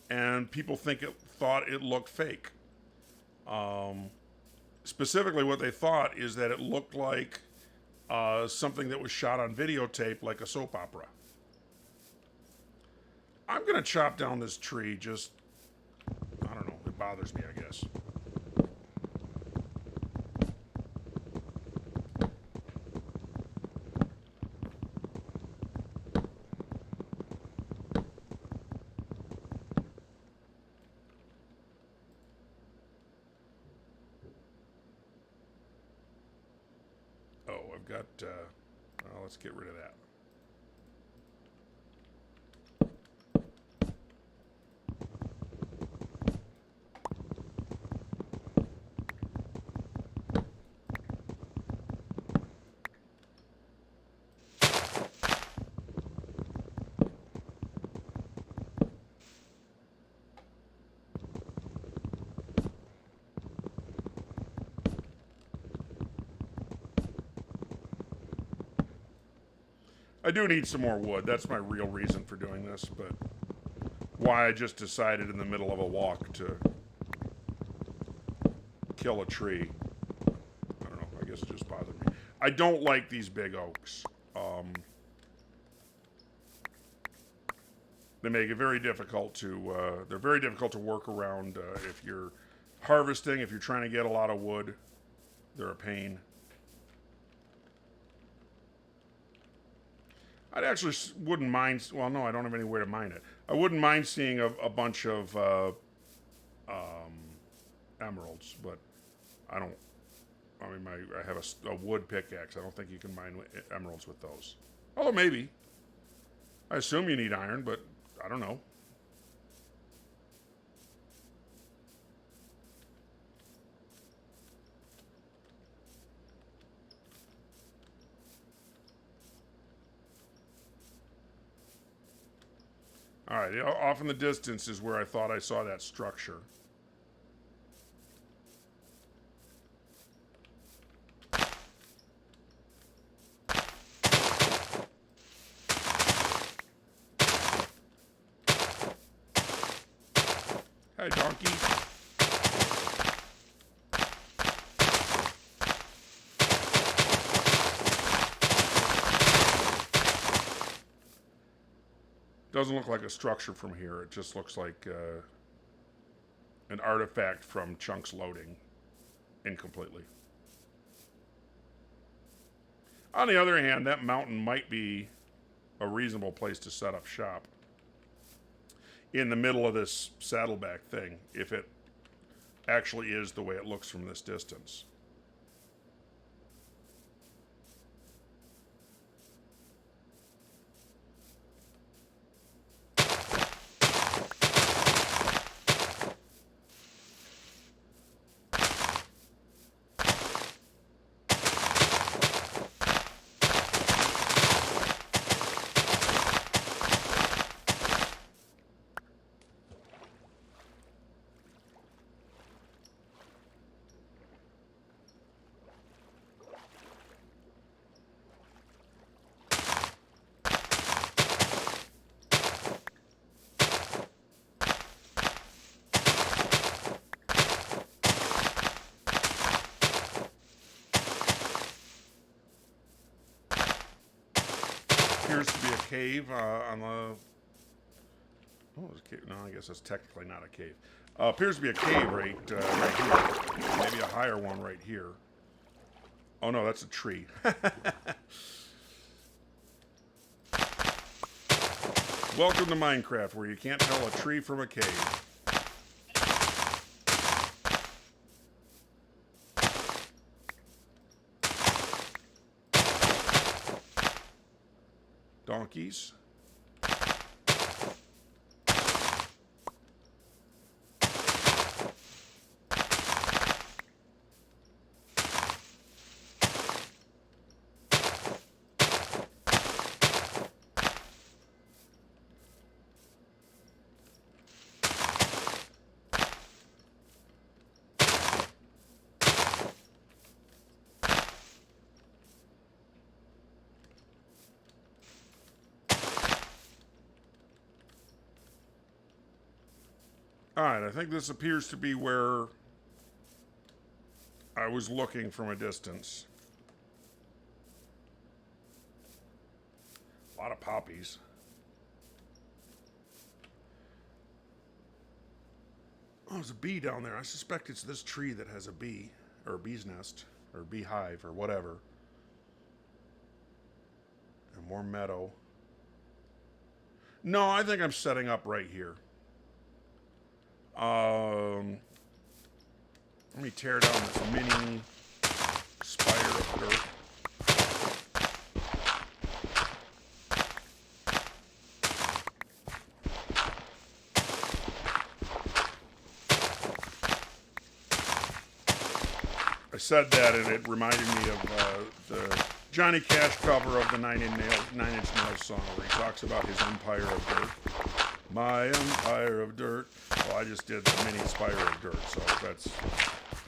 and people thought it looked fake. Specifically, what they thought is that it looked like something that was shot on videotape, like a soap opera. I'm going to chop down this tree, just, I don't know, it bothers me, I guess. Oh, I've got, well, let's get rid of that. I do need some more wood. That's my real reason for doing this, but why I just decided in the middle of a walk to kill a tree. I don't know. I guess it just bothered me. I don't like these big oaks. They make it very difficult to, they're very difficult to work around if you're harvesting, if you're trying to get a lot of wood. They're a pain. I actually wouldn't mind. Well, no, I don't have anywhere to mine it. I wouldn't mind seeing a bunch of emeralds, but I don't. I mean, I have a wood pickaxe. I don't think you can mine emeralds with those. Although maybe. I assume you need iron, but I don't know. All right, off in the distance is where I thought I saw that structure. Hi, donkey. Doesn't look like a structure from here. It just looks like an artifact from Chunks loading incompletely. On the other hand, that mountain might be a reasonable place to set up shop in the middle of this saddleback thing, if it actually is the way it looks from this distance. Appears to be a cave on the. Oh, it's a cave. No, I guess that's technically not a cave. Appears to be a cave right here. Maybe a higher one right here. Oh no, that's a tree. Welcome to Minecraft, where you can't tell a tree from a cave. Donkeys. Alright, I think this appears to be where I was looking from a distance. A lot of poppies. Oh, there's a bee down there. I suspect it's this tree that has a bee, or a bee's nest, or beehive, or whatever. And more meadow. No, I think I'm setting up right here. Let me tear down this mini spire of dirt. I said that and it reminded me of the Johnny Cash cover of the Nine Inch Nails song where he talks about his empire of dirt. My empire of dirt. Well, I just did the mini spire of dirt, so that's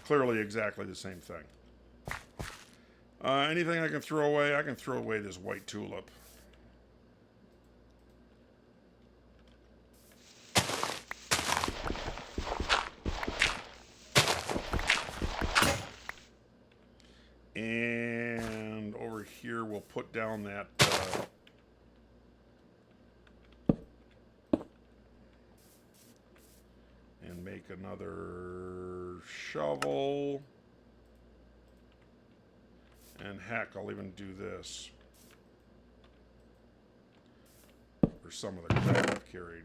clearly exactly the same thing. Anything I can throw away? I can throw away this white tulip. And over here we'll put down that and make another shovel. And heck, I'll even do this. some of the crap I've carried.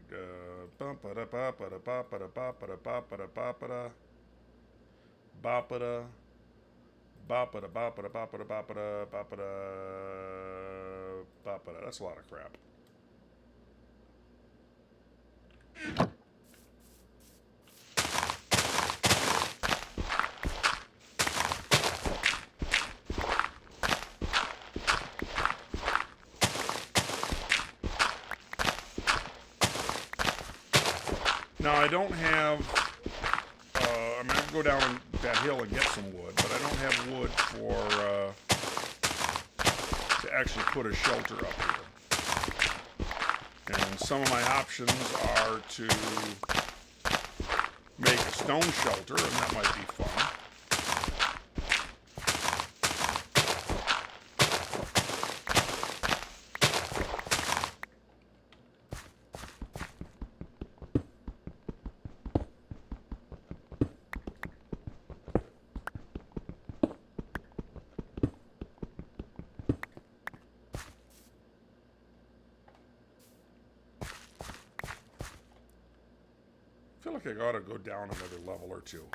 That's a lot of crap. Now I don't have, I mean I can go down that hill and get some wood, but I don't have wood for, to actually put a shelter up here. And some of my options are to make a stone shelter, and that might be fun. I feel like I ought to go down another level or two.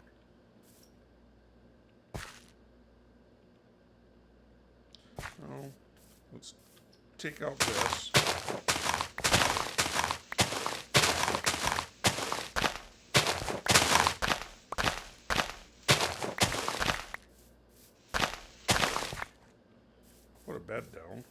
Oh, let's take out this. Put a bed down.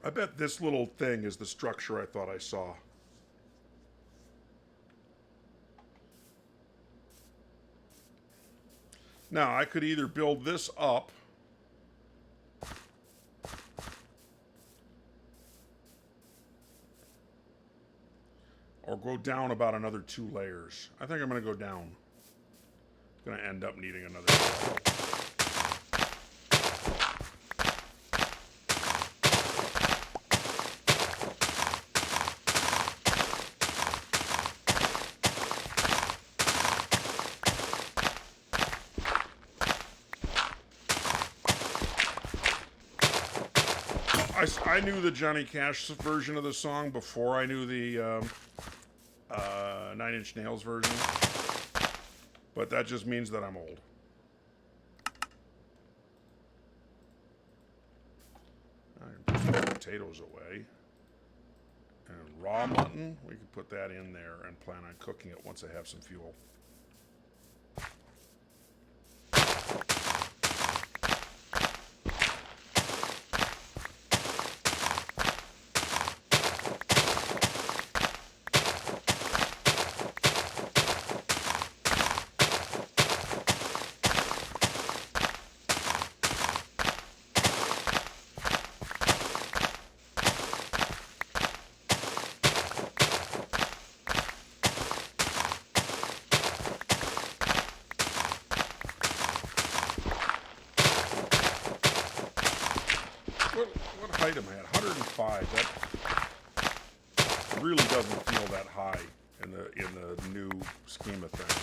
I bet this little thing is the structure I thought I saw. Now, I could either build this up or go down about another 2 layers. I think I'm going to go down. I'm going to end up needing another level. I knew the Johnny Cash version of the song before I knew the 9 Inch Nails version, but that just means that I'm old. I can put the potatoes away. And raw mutton, we can put that in there and plan on cooking it once I have some fuel. What height am I at? 105. That really doesn't feel that high in the new scheme of things.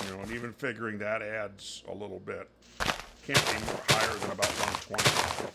You know, and even figuring that adds a little bit. Can't be more higher than about 125.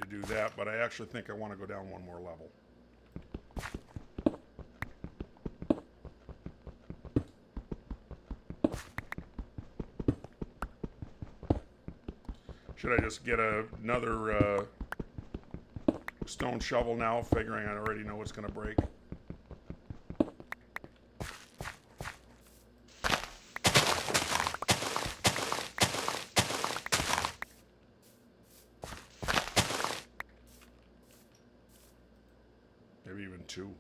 To do that, but I actually think I want to go down one more level. Should I just get another stone shovel now, figuring I already know what's going to break? Maybe even two.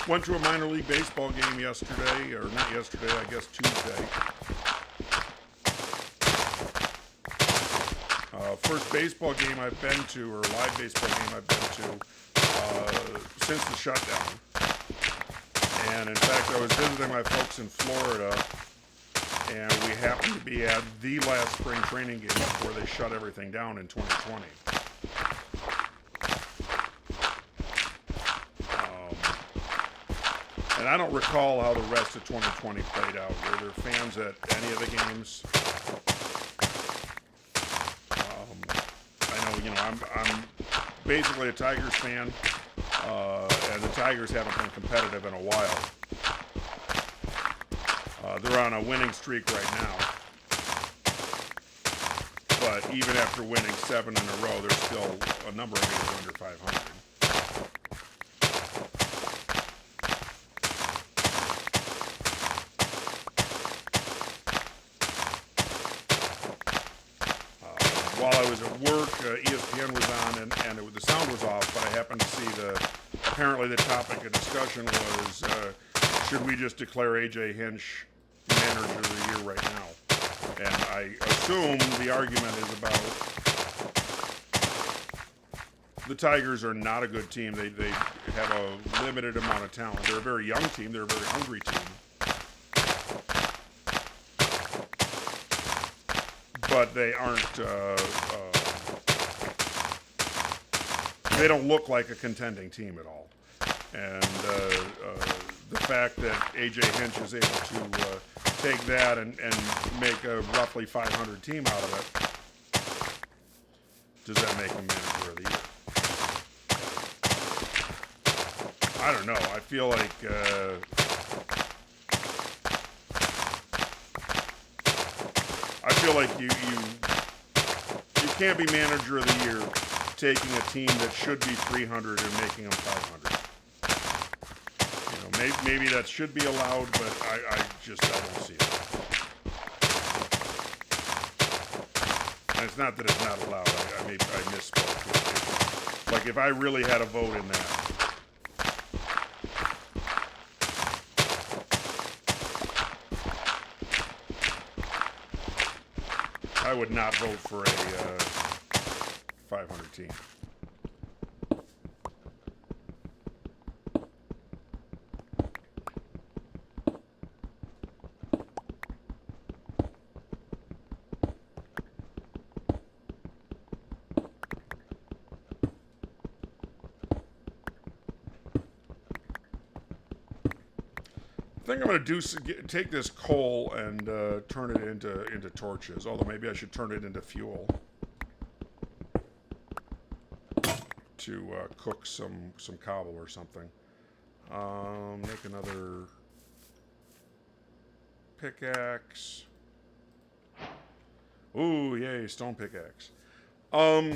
Went to a minor league baseball game yesterday, or not yesterday, I guess Tuesday. First baseball game I've been to, or live baseball game I've been to, since the shutdown. And in fact, I was visiting my folks in Florida, and we happened to be at the last spring training game before they shut everything down in 2020. And I don't recall how the rest of 2020 played out. Were there fans at any of the games? I know, I'm basically a Tigers fan, and the Tigers haven't been competitive in a while. They're on a winning streak right now. But even after winning 7 in a row, there's still a number of games under 500. While I was at work, ESPN was on, and the sound was off, but I happened to see apparently the topic of discussion was, should we just declare AJ Hinch manager of the year right now? And I assume the argument is about the Tigers are not a good team. They have a limited amount of talent. They're a very young team. They're a very hungry team. But they aren't, they don't look like a contending team at all. And the fact that AJ Hinch is able to take that and make a roughly 500 team out of it, does that make him manager of the year? I don't know. I feel like you can't be manager of the year taking a team that should be 300 and making them 500. Maybe that should be allowed, but I don't see it. And it's not that it's not allowed. I misspoke. Like if I really had a vote in that, I would not vote for a 500 team. I think I'm going to take this coal and turn it into torches. Although maybe I should turn it into fuel to cook some cobble or something. Make another pickaxe. Ooh, yay, stone pickaxe. Now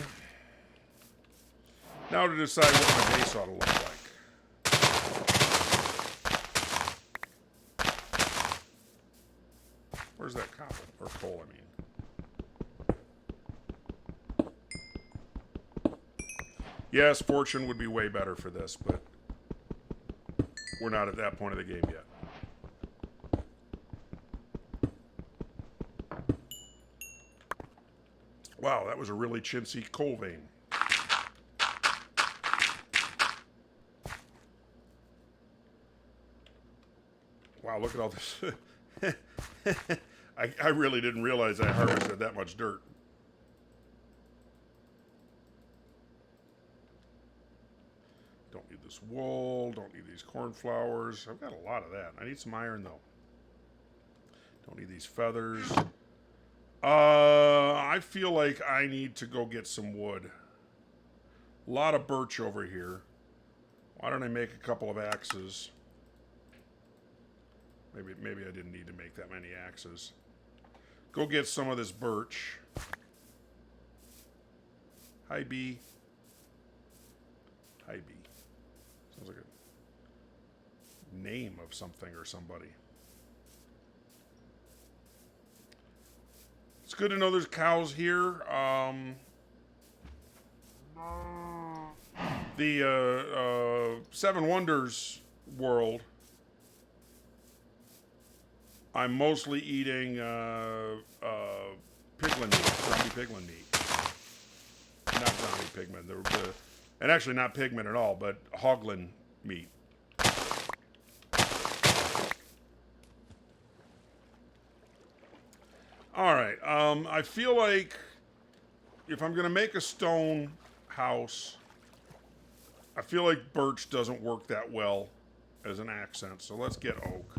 to decide what my base ought to look like. Where's that copper? Or coal, I mean. Yes, fortune would be way better for this, but we're not at that point of the game yet. Wow, that was a really chintzy coal vein. Wow, look at all this. I really didn't realize I harvested that much dirt. Don't need this wool. Don't need these cornflowers. I've got a lot of that. I need some iron, though. Don't need these feathers. I feel like I need to go get some wood. A lot of birch over here. Why don't I make a couple of axes? Maybe I didn't need to make that many axes. Go get some of this birch. Hi, bee. Hi, bee. Sounds like a name of something or somebody. It's good to know there's cows here. The Seven Wonders world, I'm mostly eating piglin meat, zombie piglin meat. Not zombie pigmen. And actually not pigmen at all, but hoglin meat. All right. I feel like if I'm going to make a stone house, I feel like birch doesn't work that well as an accent. So let's get oak.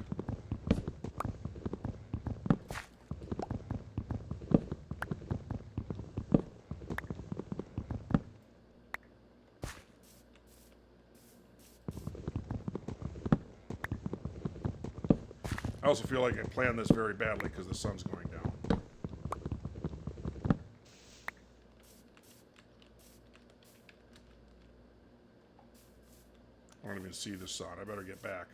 I also feel like I planned this very badly because the sun's going down. I don't even see the sun. I better get back.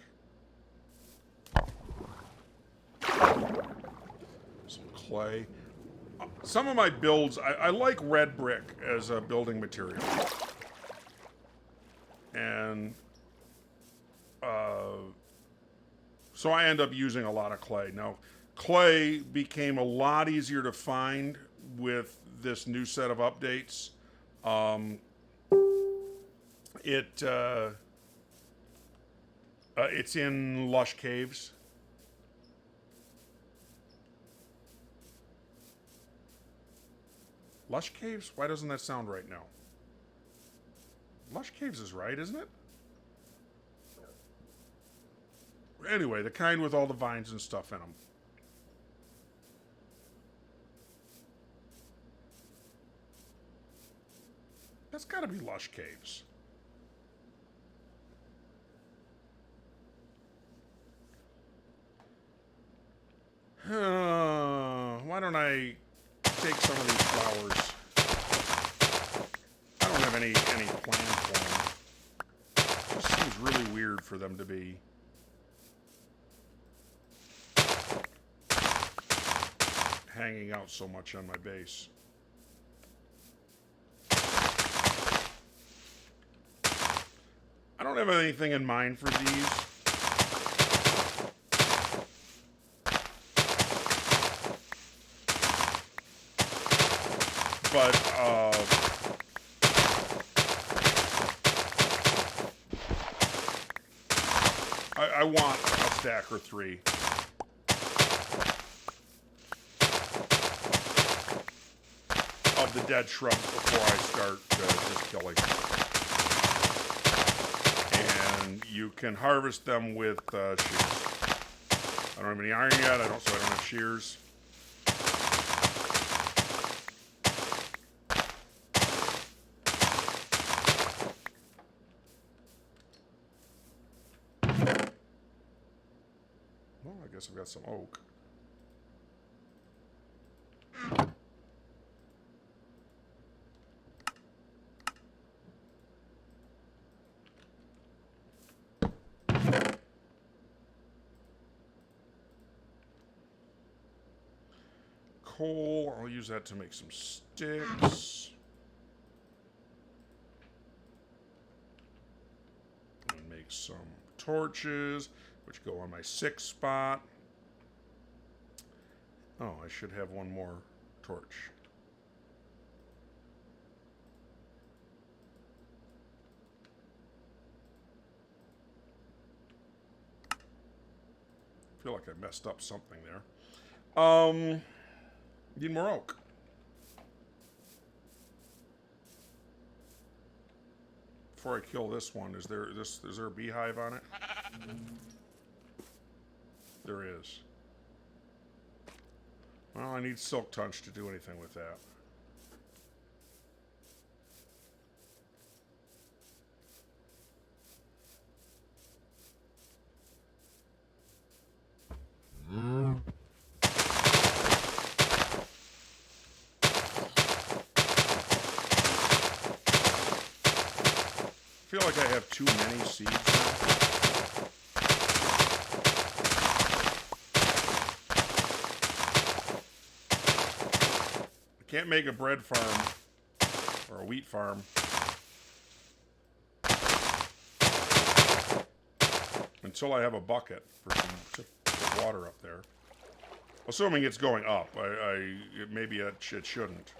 Some clay. Some of my builds, I like red brick as a building material. And so I end up using a lot of clay. Now, clay became a lot easier to find with this new set of updates. It's in lush caves. Lush caves? Why doesn't that sound right now? Lush caves is right, isn't it? Anyway, the kind with all the vines and stuff in them. That's got to be lush caves. Why don't I take some of these flowers? I don't have any plan for them. It just seems really weird for them to be hanging out so much on my base. I don't have anything in mind for these. But, I want a stack or three. Of the dead shrubs before I start just killing them. And you can harvest them with shears. I don't have any iron yet, so I don't have shears. Well, I guess I've got some oak. Coal, I'll use that to make some sticks. And make some torches, which go on my 6 spot. Oh, I should have one more torch. feel like I messed up something there. Need more oak. Before I kill this one, is there a beehive on it? There is. Well, I need silk touch to do anything with that. I feel like I have too many seeds now. I can't make a bread farm or a wheat farm until I have a bucket for some to put water up there. Assuming it's going up. Maybe it shouldn't.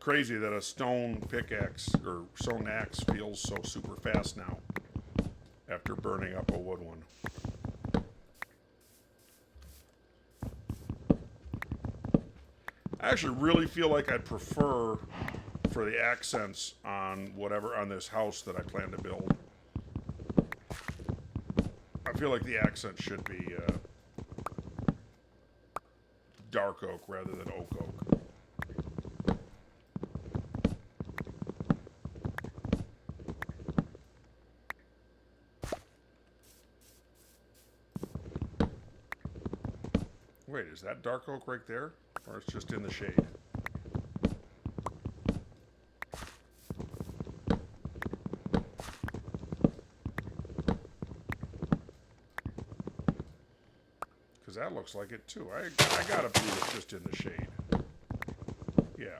Crazy that a stone pickaxe or stone axe feels so super fast now after burning up a wood one. I actually really feel like I'd prefer for the accents on whatever on this house that I plan to build. I feel like the accent should be dark oak rather than oak. Wait, is that dark oak right there? Or it's just in the shade? Because that looks like it too. I gotta believe it's just in the shade. Yeah.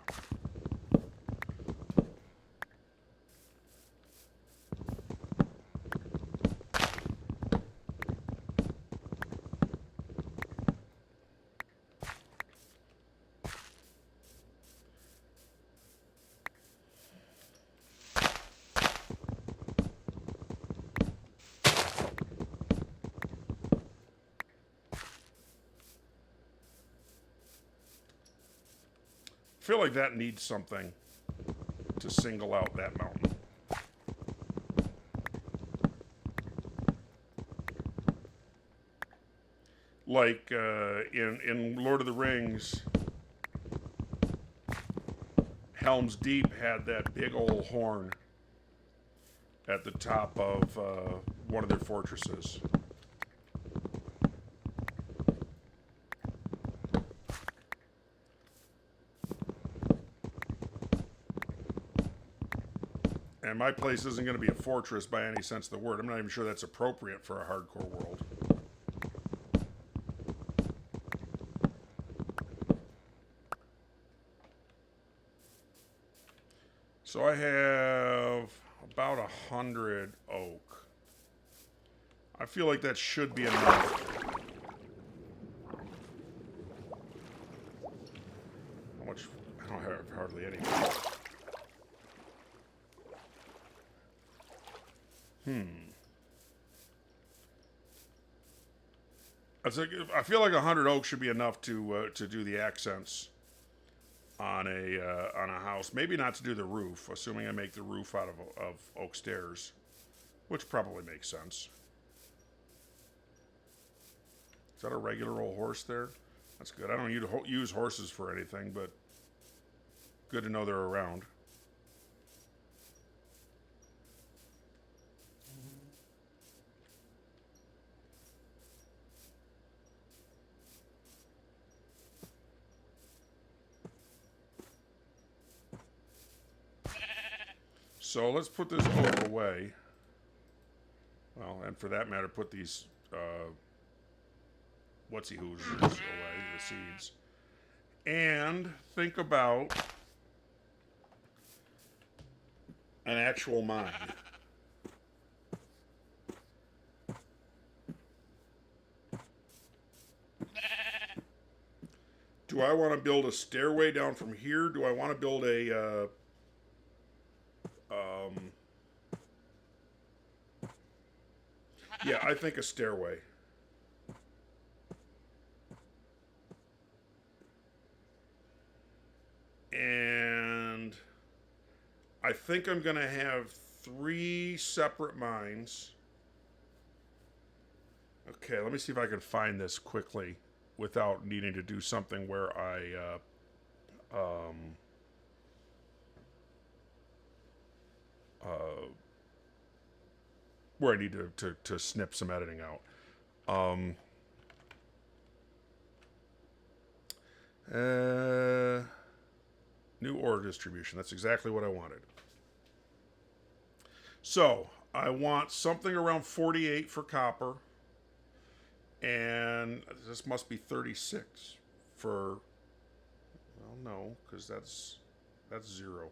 I feel like that needs something to single out that mountain. Like in Lord of the Rings, Helm's Deep had that big old horn at the top of one of their fortresses. And my place isn't going to be a fortress by any sense of the word. I'm not even sure that's appropriate for a hardcore world. So I have about 100 oak. I feel like that should be enough. How much? I don't have hardly any. I feel like 100 oak should be enough to do the accents on a house. Maybe not to do the roof, assuming I make the roof out of oak stairs, which probably makes sense. Is that a regular old horse there? That's good. I don't use horses for anything, but good to know they're around. So let's put this over away. Well, and for that matter, put these whatsy-hoosers away, the seeds. And think about an actual mine. Do I want to build a stairway down from here? Do I want to build a yeah, I think a stairway. And I think I'm going to have 3 separate mines. Okay, let me see if I can find this quickly without needing to do something where I where I need to snip some editing out. New order distribution. That's exactly what I wanted. So I want something around 48 for copper. And this must be 36 for, well, no, because that's 0.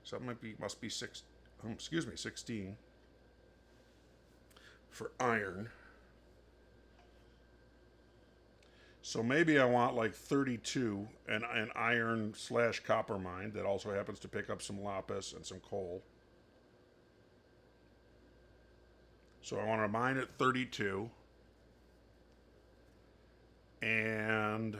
So that must be 16 for iron. So maybe I want like 32, an iron / copper mine that also happens to pick up some lapis and some coal. So I want to mine at 32. And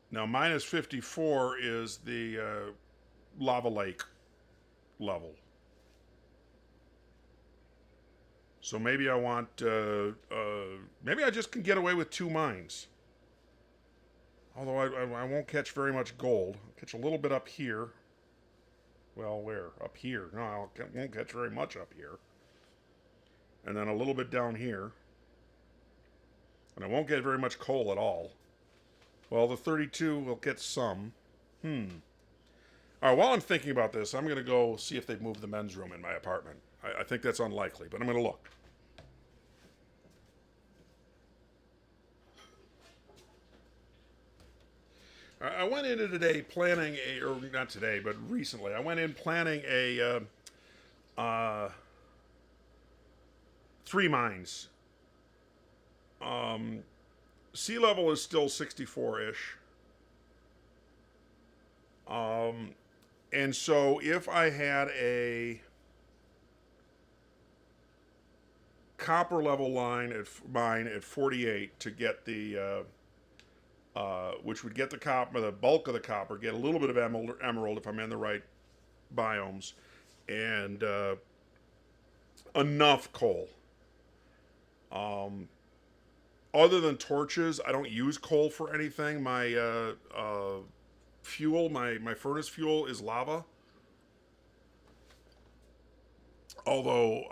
now minus 54 is the lava lake level. So maybe I want, maybe I just can get away with 2 mines. Although I won't catch very much gold. I'll catch a little bit up here. Well, where? Up here. No, I won't catch very much up here. And then a little bit down here. And I won't get very much coal at all. Well, the 32 will get some. All right, while I'm thinking about this, I'm going to go see if they've moved the men's room in my apartment. I think that's unlikely, but I'm going to look. I went into today planning or not today, but recently, I went in planning a 3 mines. Sea level is still 64-ish. And so if I had a copper level mine at 48 to get the which would get the copper, the bulk of the copper, get a little bit of emerald if I'm in the right biomes, and enough coal. Other than torches, I don't use coal for anything. My fuel, my furnace fuel is lava. Although,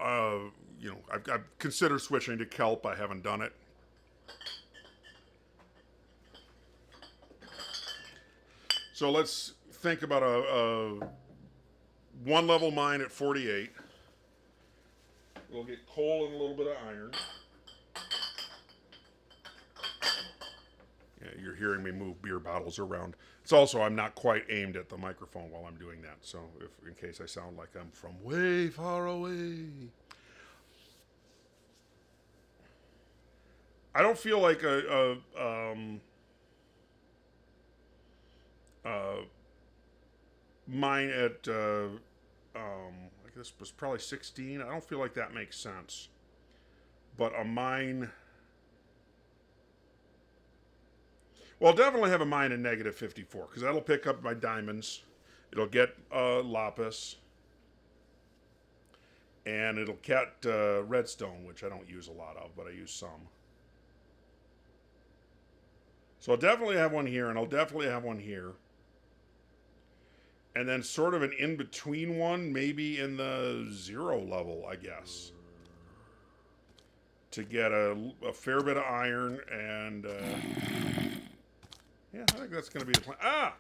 I've considered switching to kelp. I haven't done it. So let's think about a 1 level mine at 48. We'll get coal and a little bit of iron. Yeah, you're hearing me move beer bottles around. It's also, I'm not quite aimed at the microphone while I'm doing that. So in case I sound like I'm from way far away. I don't feel like a mine at I guess was probably 16. I don't feel like that makes sense. But a mine, well, I'll definitely have a mine in negative 54 because that'll pick up my diamonds. It'll get lapis, and it'll get redstone, which I don't use a lot of, but I use some. So I'll definitely have one here, and I'll definitely have one here. And then sort of an in-between one, maybe in the 0 level, I guess. To get a fair bit of iron and Yeah, I think that's going to be the plan. Ah!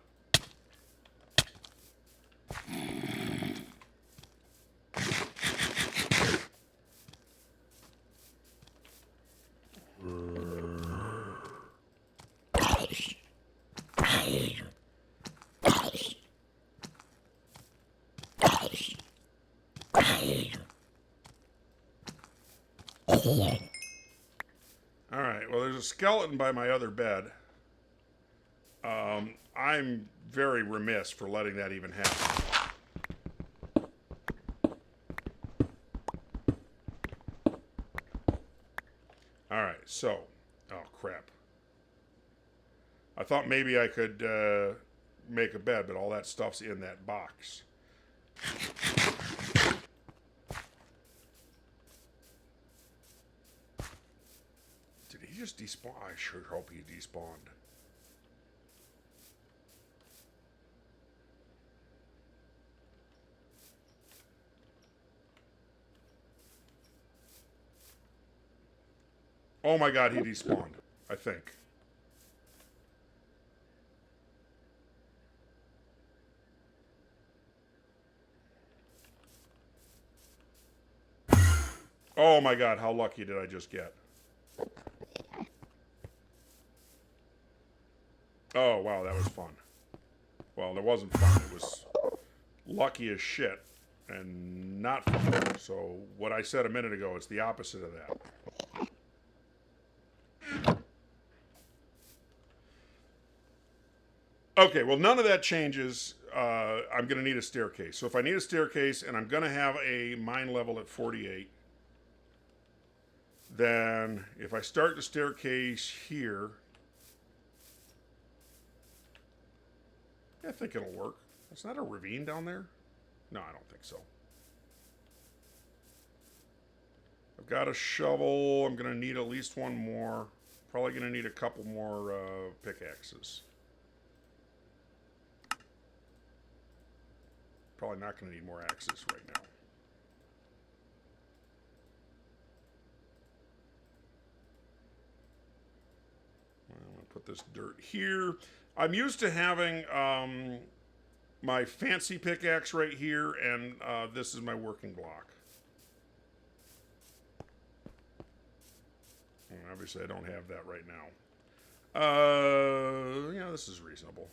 All right, well, there's a skeleton by my other bed. I'm very remiss for letting that even happen. All right, so, oh crap. I thought maybe I could make a bed, but all that stuff's in that box. Did he just despawn? I sure hope he despawned. Oh my god, he despawned, I think. Oh my god, how lucky did I just get? Oh wow, that was fun. Well, it wasn't fun. It was lucky as shit and not fun. So what I said a minute ago, it's the opposite of that. Okay, well, none of that changes. I'm going to need a staircase. So if I need a staircase and I'm going to have a mine level at 48, then if I start the staircase here, I think it'll work. It's not a ravine down there? No, I don't think so. I've got a shovel. I'm going to need at least one more. Probably going to need a couple more pickaxes. Probably not going to need more axes right now. I'm going to put this dirt here. I'm used to having my fancy pickaxe right here, and this is my working block. And obviously, I don't have that right now. Yeah, this is reasonable.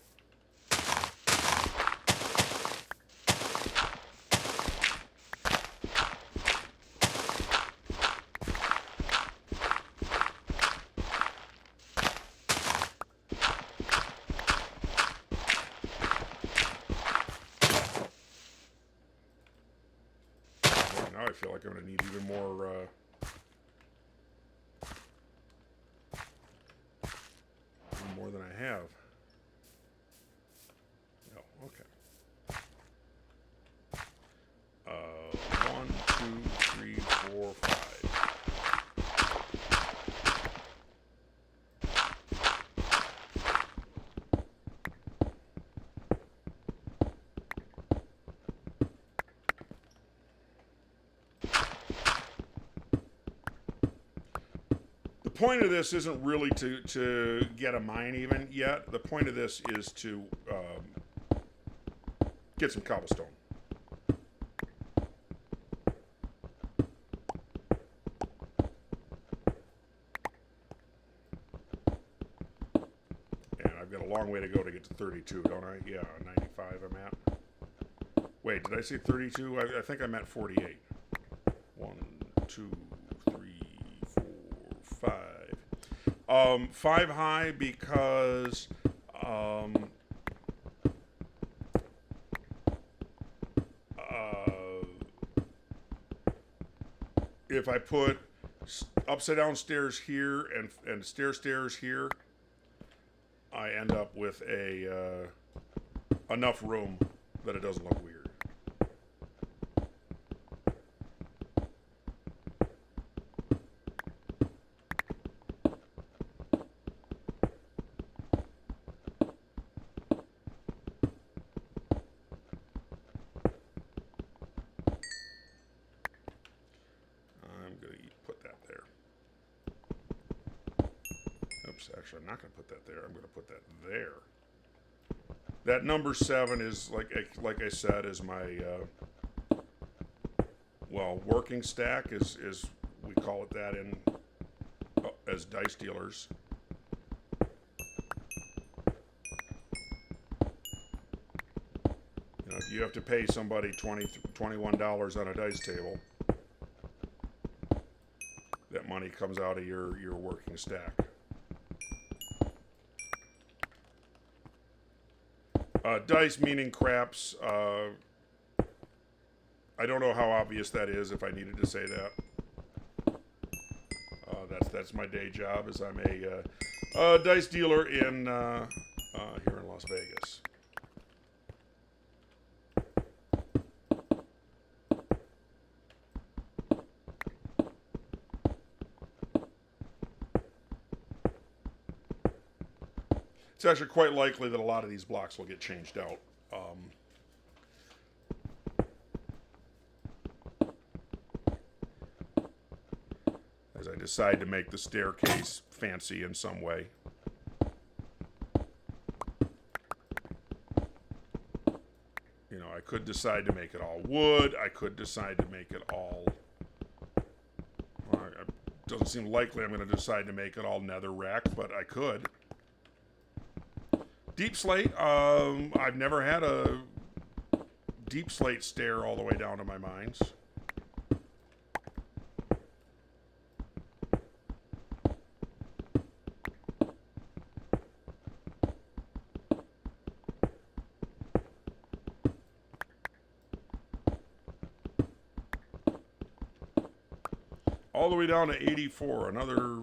Now I feel like I'm going to need even more than I have. No, okay. 1, 2, 3, 4, 5. The point of this isn't really to get a mine even yet. The point of this is to get some cobblestone. And I've got a long way to go to get to 32, don't I? Yeah, 95 I'm at. Wait, did I say 32? I think I meant 48. 1, 2, 3, 4, 5. 5 high because if I put upside down stairs here and stairs here, I end up with a enough room that it doesn't look weird. I'm going to put that there. Oops, actually, I'm not going to put that there. I'm going to put that there. That number 7 is, like I said, is my, well, working stack, is we call it that in as dice dealers. You know, if you have to pay somebody $21 on a dice table, that money comes out of your working stack. Dice meaning craps. I don't know how obvious that is if I needed to say that. That's my day job, is I'm a dice dealer in here in Las Vegas. It's actually quite likely that a lot of these blocks will get changed out. As I decide to make the staircase fancy in some way. You know, I could decide to make it all wood. I could decide to make it all... it doesn't seem likely I'm going to decide to make it all netherrack, but I could. Deep slate, I've never had a deep slate stair all the way down to my mines. All the way down to 84, another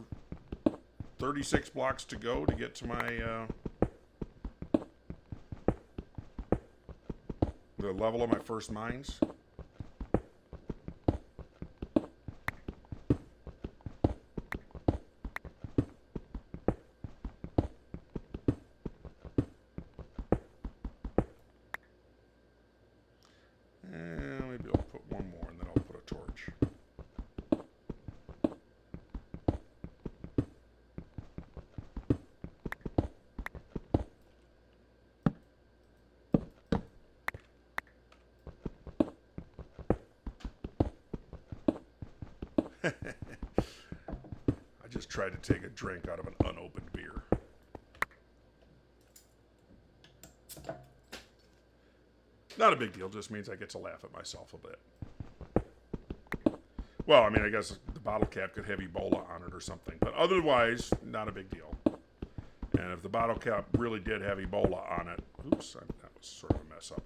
36 blocks to go to get to my... the level of my first mines. And maybe I'll put one more and then I'll put a torch. I just tried to take a drink out of an unopened beer. Not a big deal, just means I get to laugh at myself a bit. Well, I mean, I guess the bottle cap could have Ebola on it or something, but otherwise, not a big deal. And if the bottle cap really did have Ebola on it, oops, that was sort of a mess up.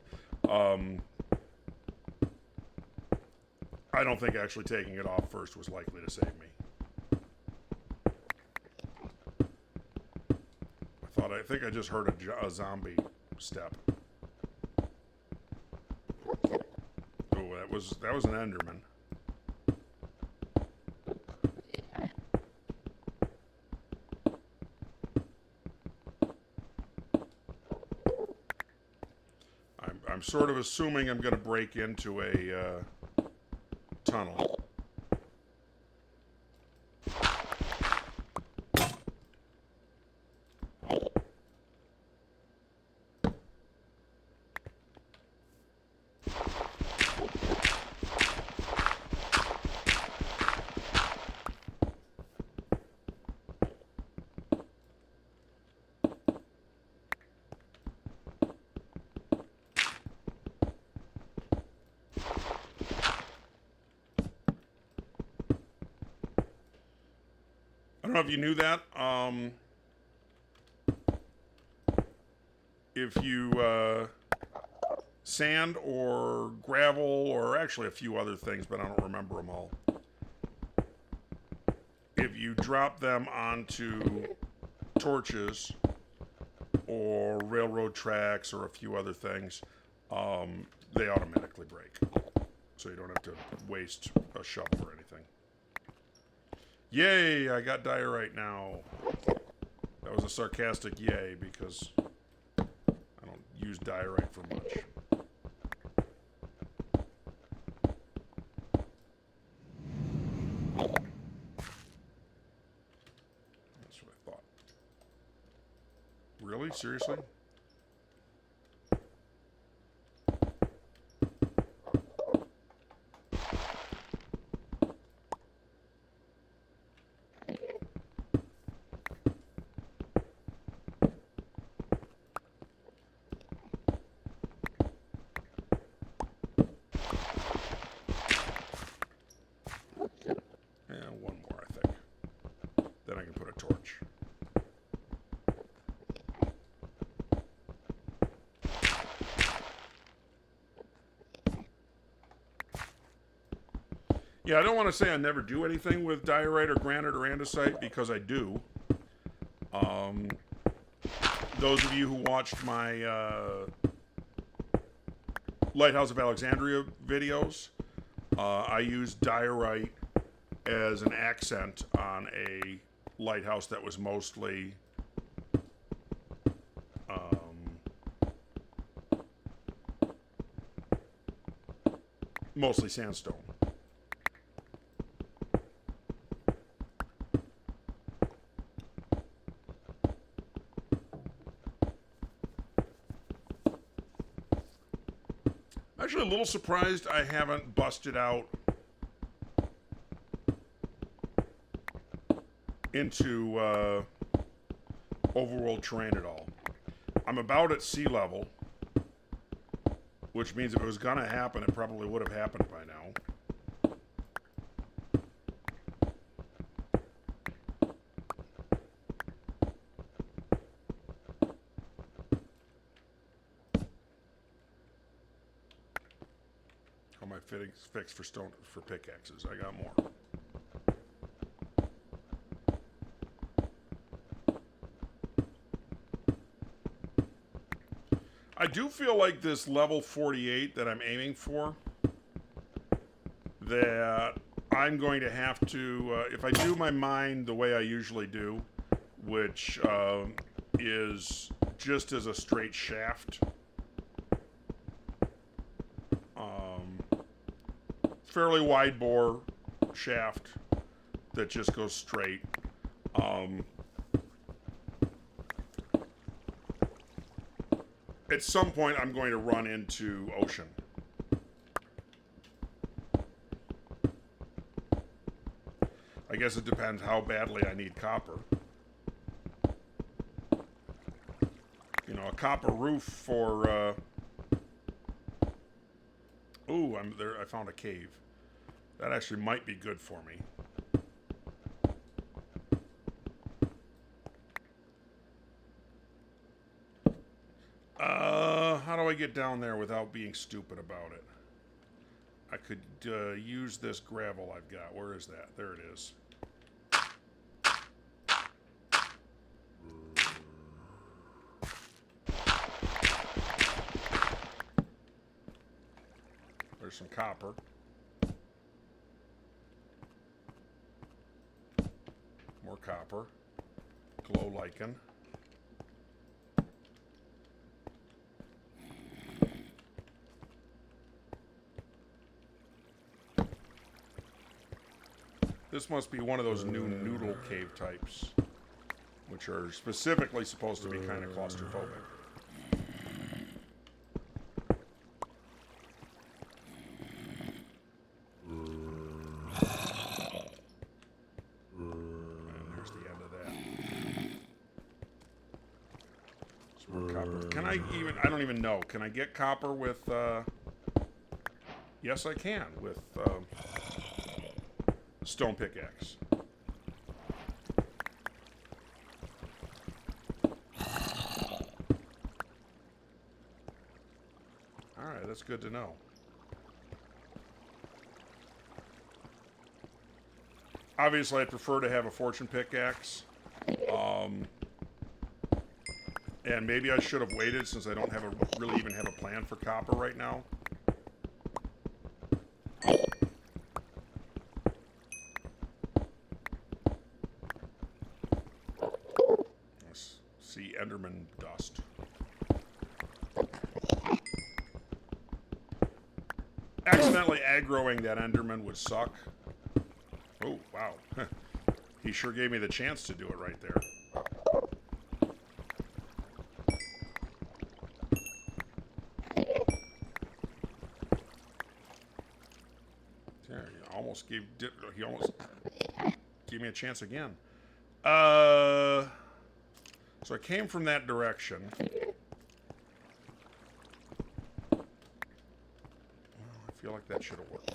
I don't think actually taking it off first was likely to save me. I think I just heard a zombie step. Oh, that was an Enderman. I'm sort of assuming I'm going to break into a tunnel. I don't know if you knew that. If you sand or gravel or actually a few other things, but I don't remember them all. If you drop them onto torches or railroad tracks or a few other things, they automatically break. So you don't have to waste a shovel or anything. Yay, I got diorite now. That was a sarcastic yay because I don't use diorite for much. That's what I thought. Really? Seriously? And one more, I think. Then I can put a torch. Yeah, I don't want to say I never do anything with diorite or granite or andesite, because I do. Those of you who watched my Lighthouse of Alexandria videos, I used diorite as an accent on a lighthouse that was mostly mostly sandstone. Actually, a little surprised I haven't busted out into overworld terrain at all. I'm about at sea level, which means if it was going to happen, it probably would have happened by now. How am I fixed for pickaxes? I got more. I do feel like this level 48 that I'm aiming for, that I'm going to have to, if I do my mine the way I usually do, which is just as a straight shaft, fairly wide bore shaft that just goes straight. At some point, I'm going to run into ocean. I guess it depends how badly I need copper. You know, a copper roof for... Ooh, I'm there. I found a cave. That actually might be good for me. How do I get down there without being stupid about it? I could use this gravel I've got. Where is that? There it is. There's some copper. More copper. Glow lichen. This must be one of those new noodle cave types, which are specifically supposed to be kind of claustrophobic. And there's the end of that. Some more copper. Can I even... I don't even know. Can I get copper with... Yes, I can, with... stone pickaxe. Alright, that's good to know. Obviously, I'd prefer to have a fortune pickaxe. And maybe I should have waited, since I don't have really even have a plan for copper right now. See Enderman dust. Accidentally aggroing that Enderman would suck. Oh, wow. He sure gave me the chance to do it right there. He almost gave me a chance again. So I came from that direction. Well, I feel like that should have worked.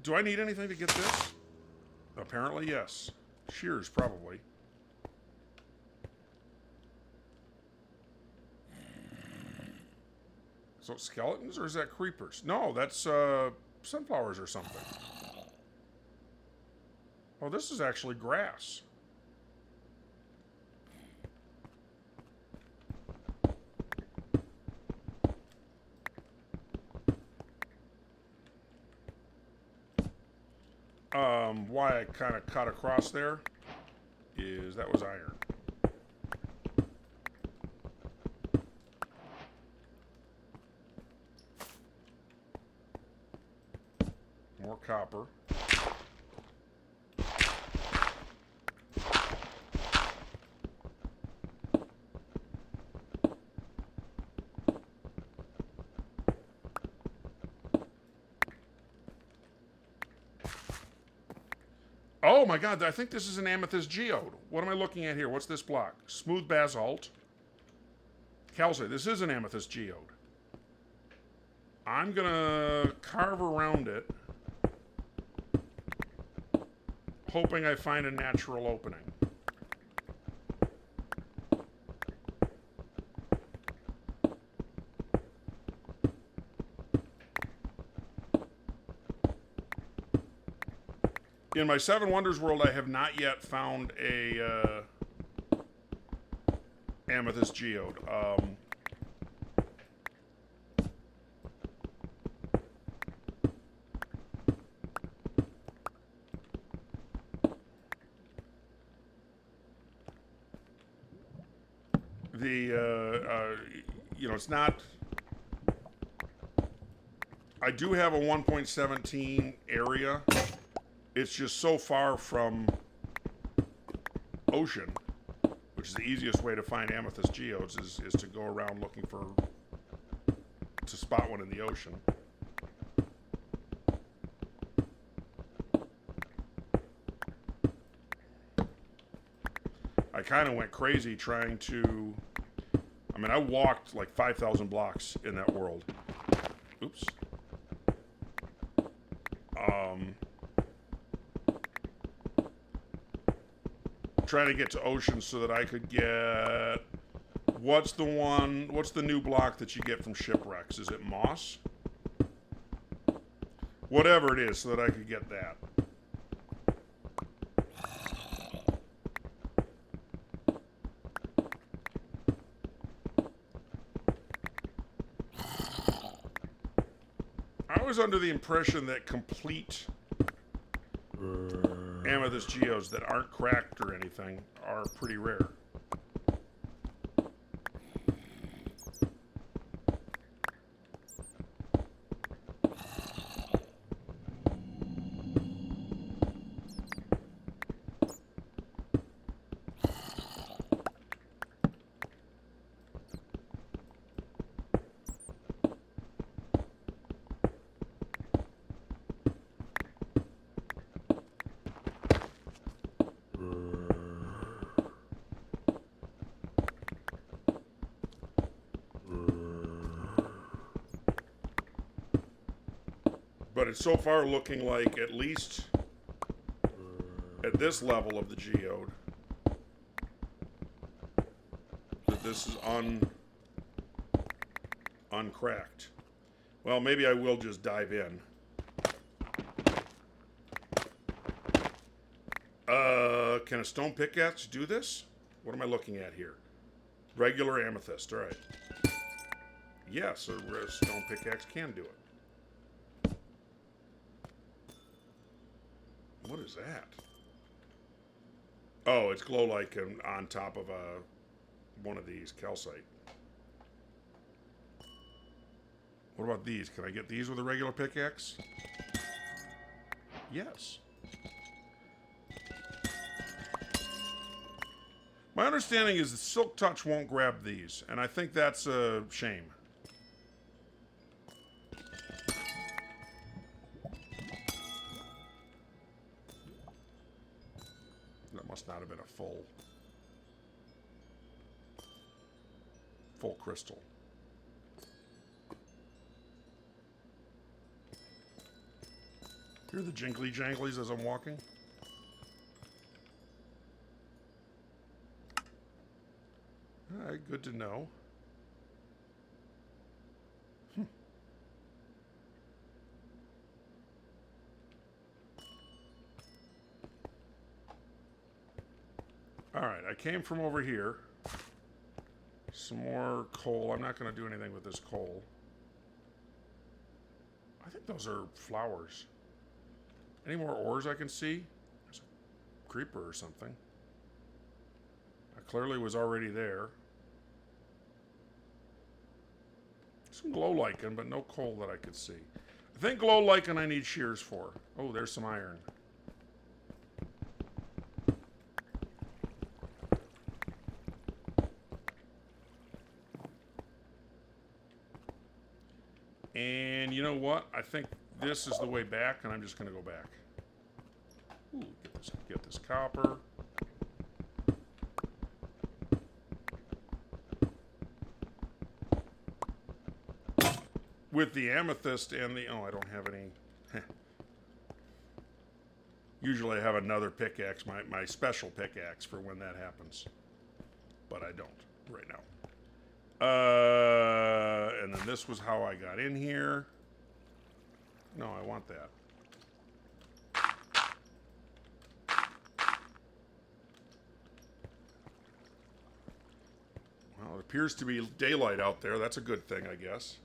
Do I need anything to get this? Apparently, yes. Shears, probably. So skeletons, or is that creepers? No, that's sunflowers or something. Oh, this is actually grass. Why I kind of cut across there is that was iron. More copper. Oh my god, I think this is an amethyst geode. What am I looking at here? What's this block? Smooth basalt. Calcite. This is an amethyst geode. I'm gonna carve around it, hoping I find a natural opening. In my Seven Wonders world, I have not yet found a amethyst geode. You know, it's not. I do have a 1.17 area. It's just so far from ocean, which is the easiest way to find amethyst geodes is to go around looking to spot one in the ocean. I kind of went crazy trying to, I mean, I walked like 5,000 blocks in that world. Oops. Trying to get to ocean so that I could get, what's the new block that you get from shipwrecks? Is it moss? Whatever it is, so that I could get that. I was under the impression that complete amethyst geodes that aren't cracked or anything are pretty rare. But it's so far looking like, at least at this level of the geode, that this is uncracked. Well, maybe I will just dive in. Can a stone pickaxe do this? What am I looking at here? Regular amethyst, all right. Yes, a stone pickaxe can do it. What is that? Oh, it's glow like on top of one of these calcite. What about these? Can I get these with a regular pickaxe? Yes. My understanding is the Silk Touch won't grab these, and I think that's a shame. That must not have been a full crystal. Hear the jingly janglies as I'm walking? Alright, good to know. Alright, I came from over here. Some more coal. I'm not going to do anything with this coal. I think those are flowers. Any more ores I can see? There's a creeper or something. I clearly was already there. Some glow lichen, but no coal that I could see. I think glow lichen I need shears for. Oh, there's some iron. And you know what? I think this is the way back, and I'm just going to go back. Ooh, get this copper. With the amethyst and the... Oh, I don't have any... Usually I have another pickaxe, my special pickaxe for when that happens. But I don't right now. And then this was how I got in here. No, I want that. Well, it appears to be daylight out there. That's a good thing, I guess.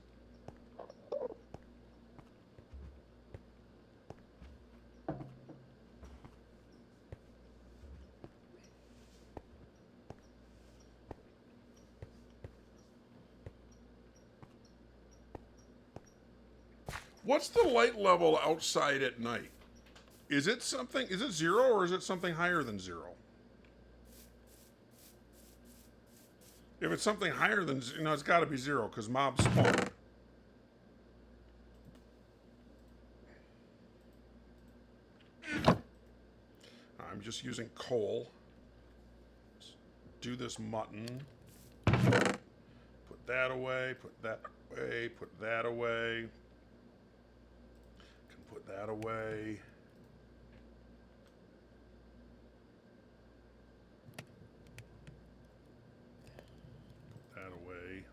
What's the light level outside at night? Is it 0 or is it something higher than 0? If it's something higher than, it's got to be 0 because mobs spawn. I'm just using coal. Let's do this mutton. Put that away, put that away, put that away. Put that away. Put that away.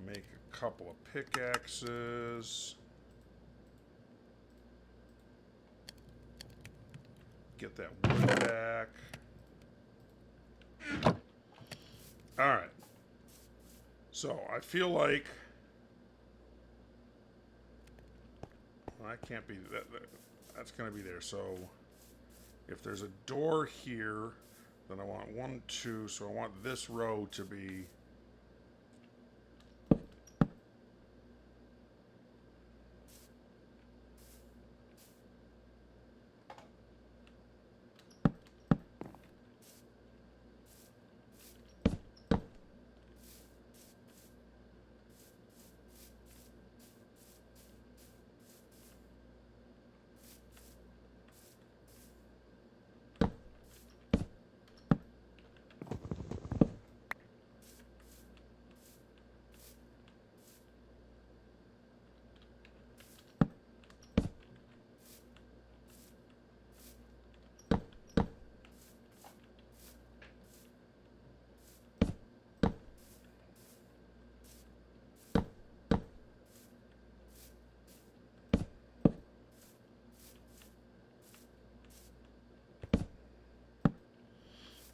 Make a couple of pickaxes. Get that wood back. Alright. So, I feel like... That can't be, that's going to be there. So if there's a door here, then I want 1, 2, so I want this row to be...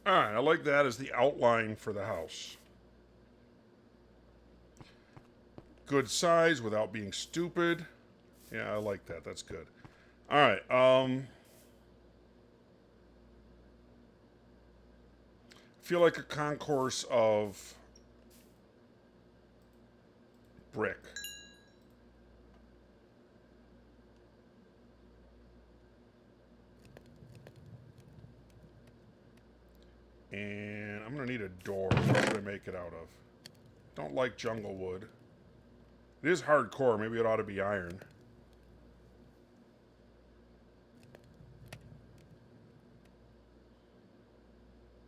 Alright, I like that as the outline for the house. Good size without being stupid. Yeah, I like that. That's good. Alright, feel like a concourse of brick. And I'm going to need a door. What should I make it out of? Don't like jungle wood. It is hardcore. Maybe it ought to be iron.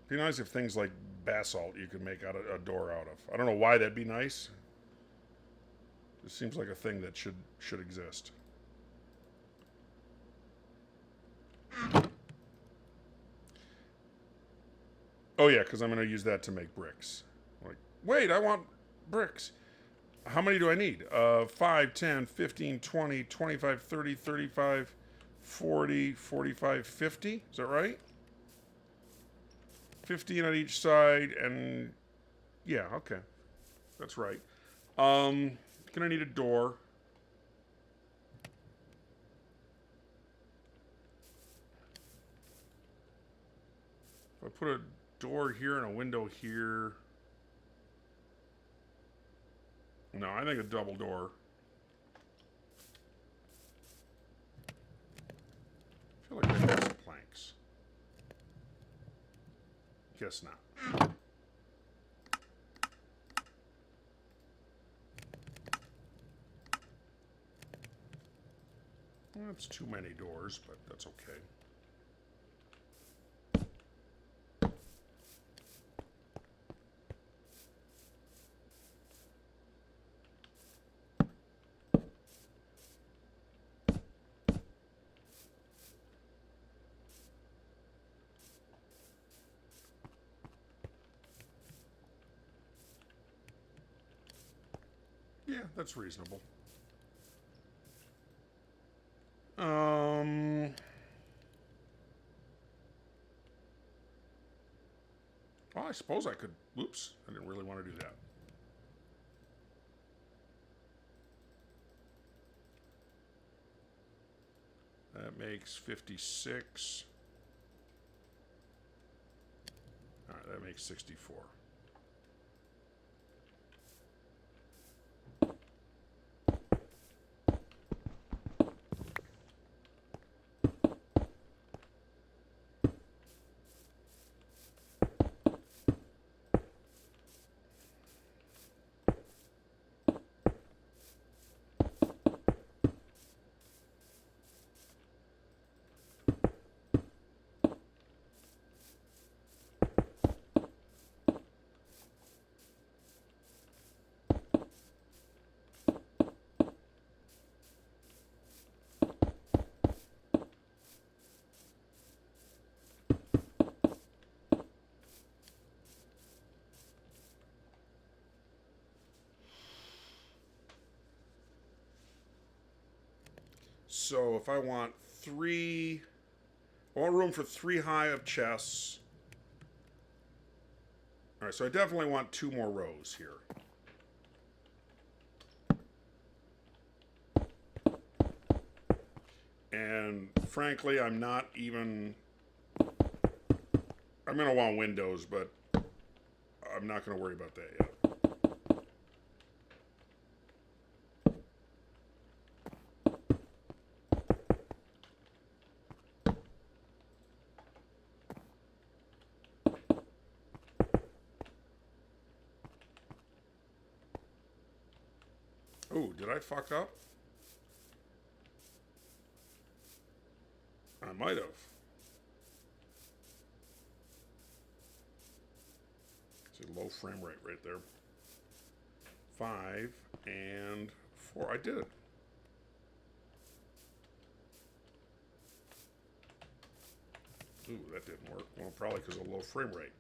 Be nice if things like basalt you could make out a door out of. I don't know why that'd be nice. It seems like a thing that should exist. Oh yeah, because I'm going to use that to make bricks. Like, wait, I want bricks. How many do I need? 5, 10, 15, 20, 25, 30, 35, 40, 45, 50. Is that right? 15 on each side, and yeah, okay. That's right. Gonna need a door. If I put a door here and a window here. No, I think a double door. I feel like I have some planks. Guess not. That's too many doors, but that's okay. Yeah, that's reasonable. Well, I suppose I could. Oops, I didn't really want to do that. That makes 56. All right, that makes 64. So if I want I want room for 3 high of chests. All right, so I definitely want 2 more rows here. And frankly, I'm not even... I'm going to want windows, but I'm not going to worry about that yet. Ooh, did I fuck up? I might have. It's a low frame rate right there. 5 and 4. I did it. Ooh, that didn't work. Well, probably because of low frame rate.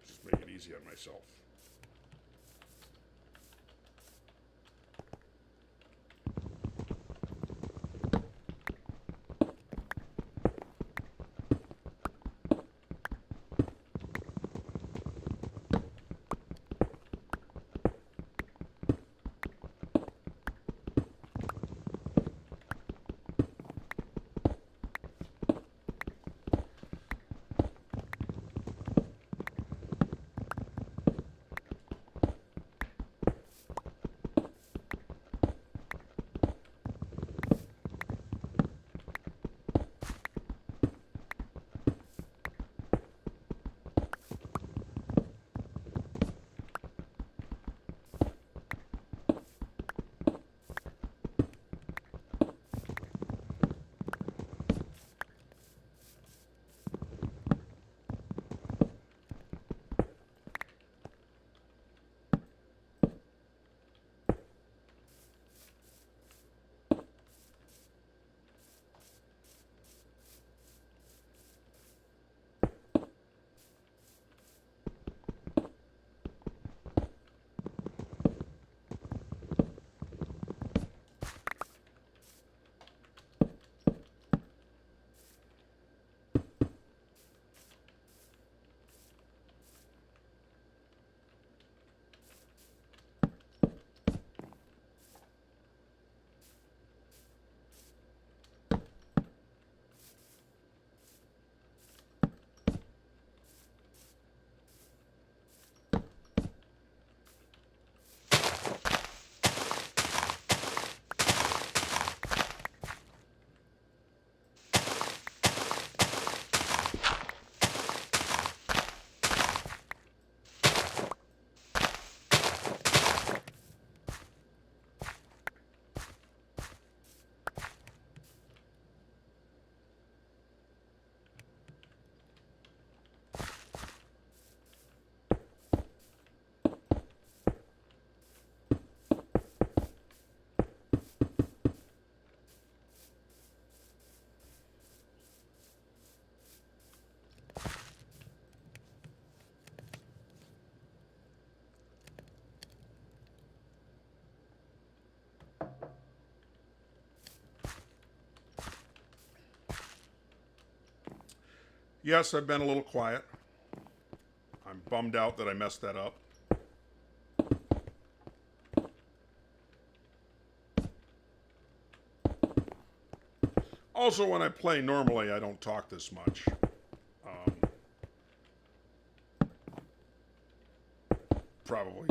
Just make it easy on myself. Yes, I've been a little quiet. I'm bummed out that I messed that up. Also, when I play normally, I don't talk this much. Um, Probably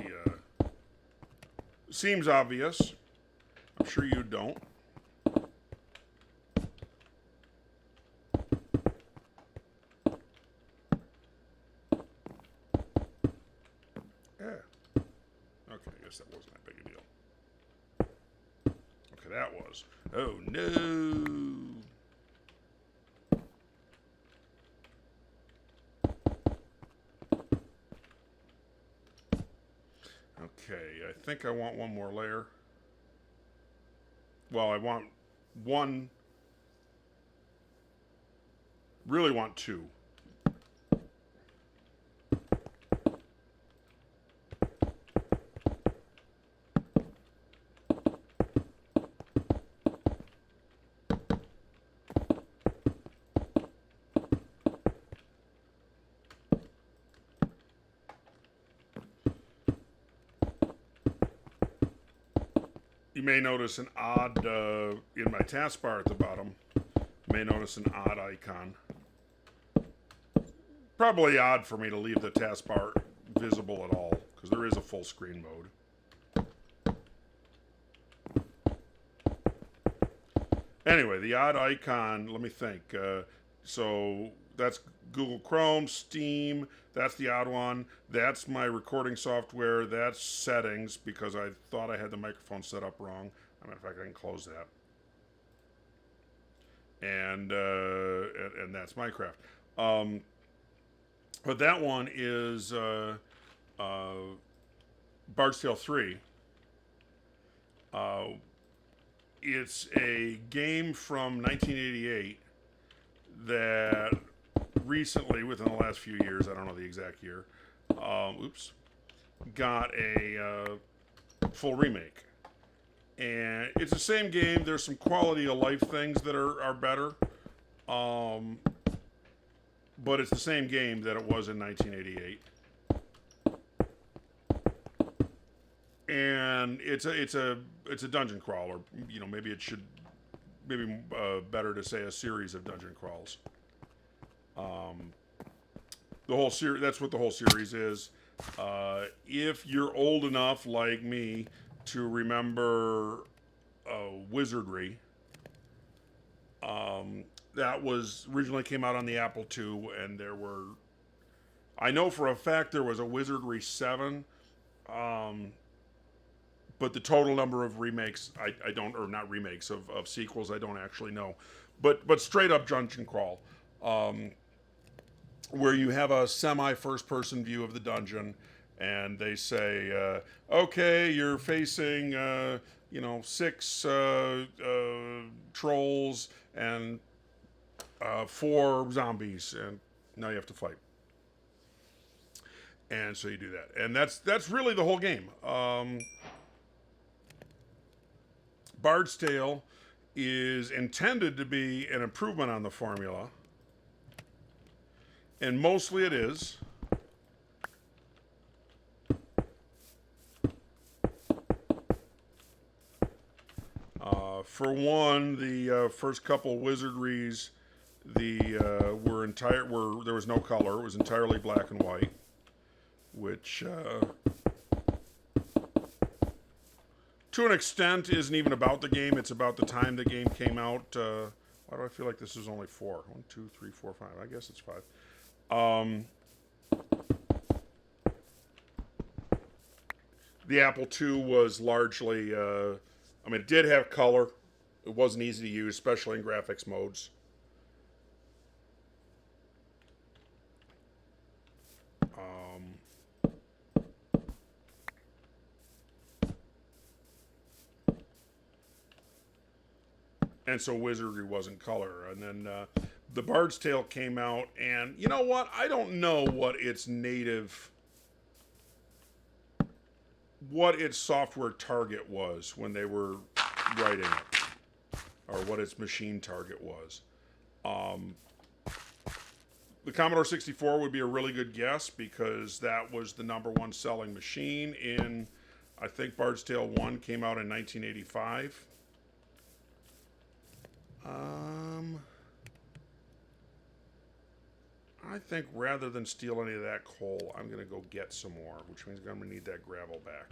seems obvious. I'm sure you don't. Yeah. Okay, I guess that wasn't that big a deal. Okay, that was. Oh no. Okay, I think I want one more layer. Well, I want one. Really want two. You may notice an odd, in my taskbar at the bottom, you may notice an odd icon. Probably odd for me to leave the taskbar visible at all, because there is a full screen mode. Anyway, the odd icon, let me think. So that's Google Chrome, Steam, that's the odd one. That's my recording software. That's settings, because I thought I had the microphone set up wrong. As a matter of fact, I can close that. And that's Minecraft. But that one is Bard's Tale 3. It's a game from 1988 that recently, within the last few years, I don't know the exact year, got a full remake. And it's the same game. There's some quality of life things that are better. But it's the same game that it was in 1988. And it's a dungeon crawler. You know, maybe it should better to say a series of dungeon crawls. The whole series, that's what the whole series is. If you're old enough like me to remember Wizardry, that was originally came out on the Apple II, and there were, I know for a fact there was a Wizardry 7, but the total number of remakes, I don't, or not remakes, of sequels, I don't actually know. But straight up dungeon crawl, where you have a semi first person view of the dungeon, and they say, okay, you're facing, 6 trolls and 4 zombies, and now you have to fight. And so you do that, and that's really the whole game. Bard's Tale is intended to be an improvement on the formula. And mostly it is. For one, the first couple wizardries, there was no color. It was entirely black and white, which to an extent isn't even about the game. It's about the time the game came out. Why do I feel like this is only 4? 1, 2, 3, 4, 5. I guess it's 5. The Apple II was largely, it did have color. It wasn't easy to use, especially in graphics modes. And so Wizardry wasn't color. And then the Bard's Tale came out, and you know what? I don't know what its software target was when they were writing it, or what its machine target was. The Commodore 64 would be a really good guess because that was the #1 selling machine in, I think Bard's Tale 1 came out in 1985. I think rather than steal any of that coal, I'm going to go get some more, which means I'm going to need that gravel back.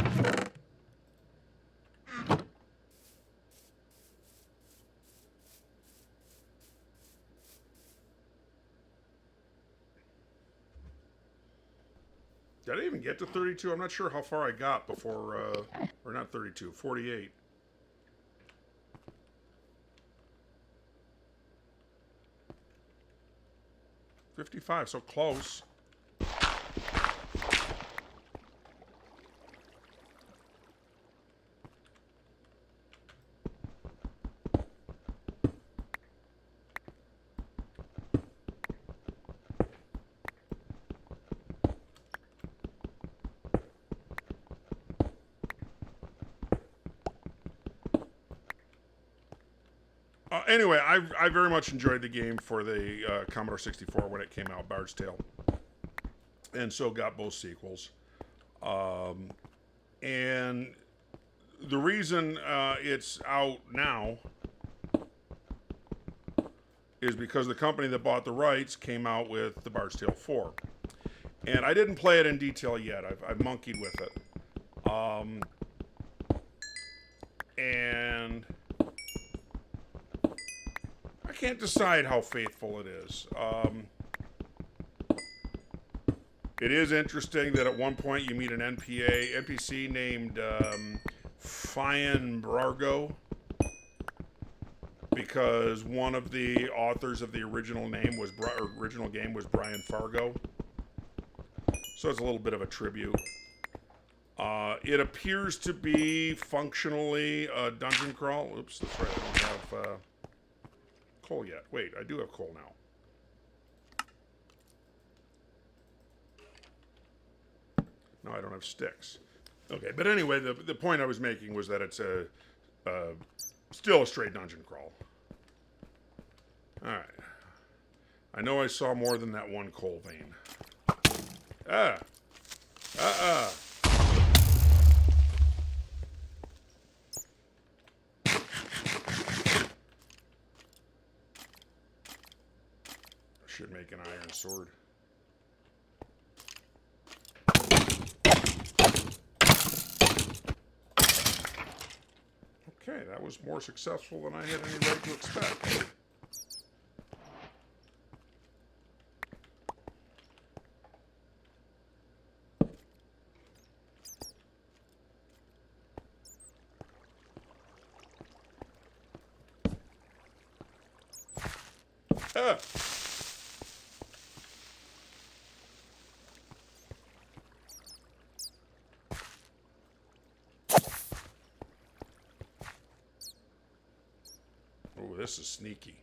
Did I even get to 32? I'm not sure how far I got before, or not 32, 48. $55, so close. Anyway, I very much enjoyed the game for the Commodore 64 when it came out, Bard's Tale. And so got both sequels. And the reason it's out now is because the company that bought the rights came out with the Bard's Tale 4. And I didn't play it in detail yet. I've monkeyed with it. And I can't decide how faithful it is. It is interesting that at one point you meet an NPC named Fian Brargo, because one of the authors of the original game was Brian Fargo. So it's a little bit of a tribute. It appears to be functionally a dungeon crawl. Oops, that's right. I don't have coal yet. Wait, I do have coal now. No, I don't have sticks. Okay, but anyway, the point I was making was that it's still a straight dungeon crawl. All right. I know I saw more than that one coal vein. Should make an iron sword. Okay, that was more successful than I had any right to expect. Oh, this is sneaky.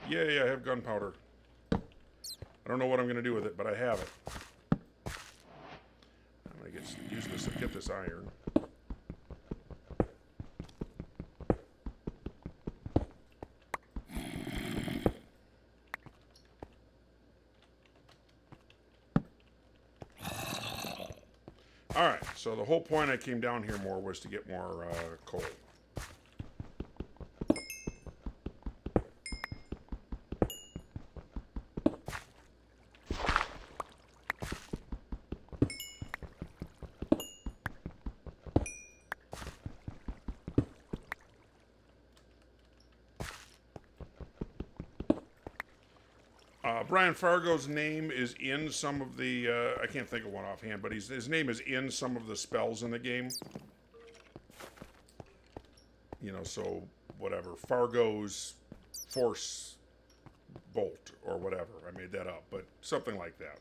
Yay, I have gunpowder. I don't know what I'm going to do with it, but I have it. I'm going to use this to get this iron. So the whole point I came down here more was to get more coal. Brian Fargo's name is in some of the, I can't think of one offhand, but his name is in some of the spells in the game. You know, so whatever. Fargo's Force Bolt or whatever. I made that up, but something like that.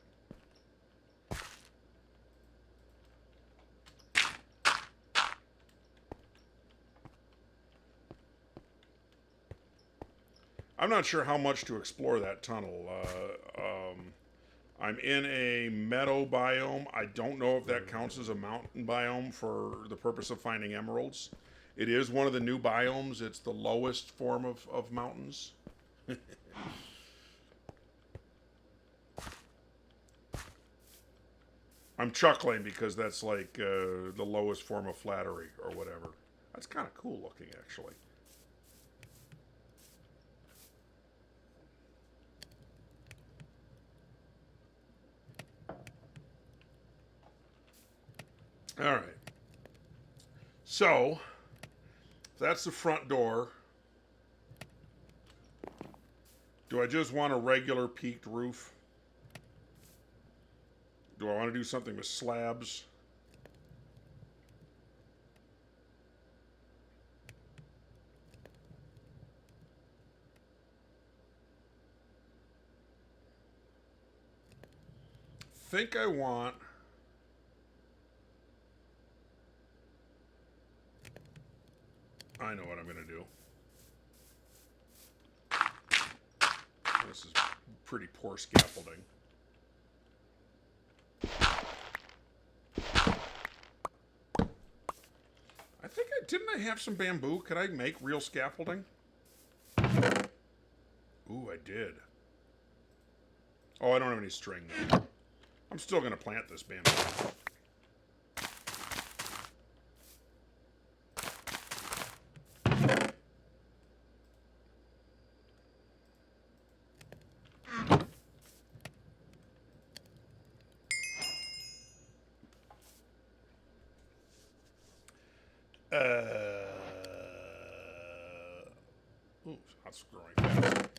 I'm not sure how much to explore that tunnel. I'm in a meadow biome. I don't know if that counts as a mountain biome for the purpose of finding emeralds. It is one of the new biomes. It's the lowest form of mountains. I'm chuckling because that's like the lowest form of flattery or whatever. That's kind of cool looking, actually. All right. So, that's the front door. Do I just want a regular peaked roof? Do I want to do something with slabs? Think I want... I know what I'm going to do. This is pretty poor scaffolding. I think didn't I have some bamboo? Could I make real scaffolding? Ooh, I did. Oh, I don't have any string though. I'm still going to plant this bamboo. Ooh, that's growing fast.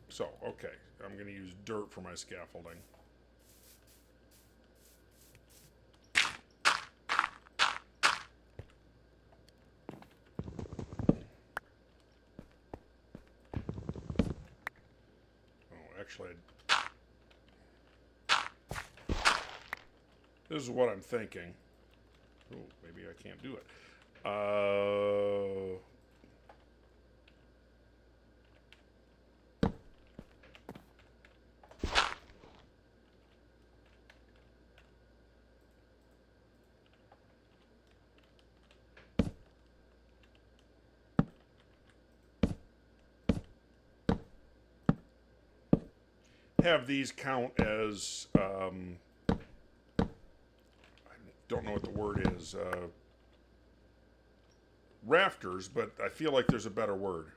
So, okay, I'm going to use dirt for my scaffolding. Oh, actually, this is what I'm thinking. Oh, maybe I can't do it. Have these count as, I don't know what the word is, rafters, but I feel like there's a better word.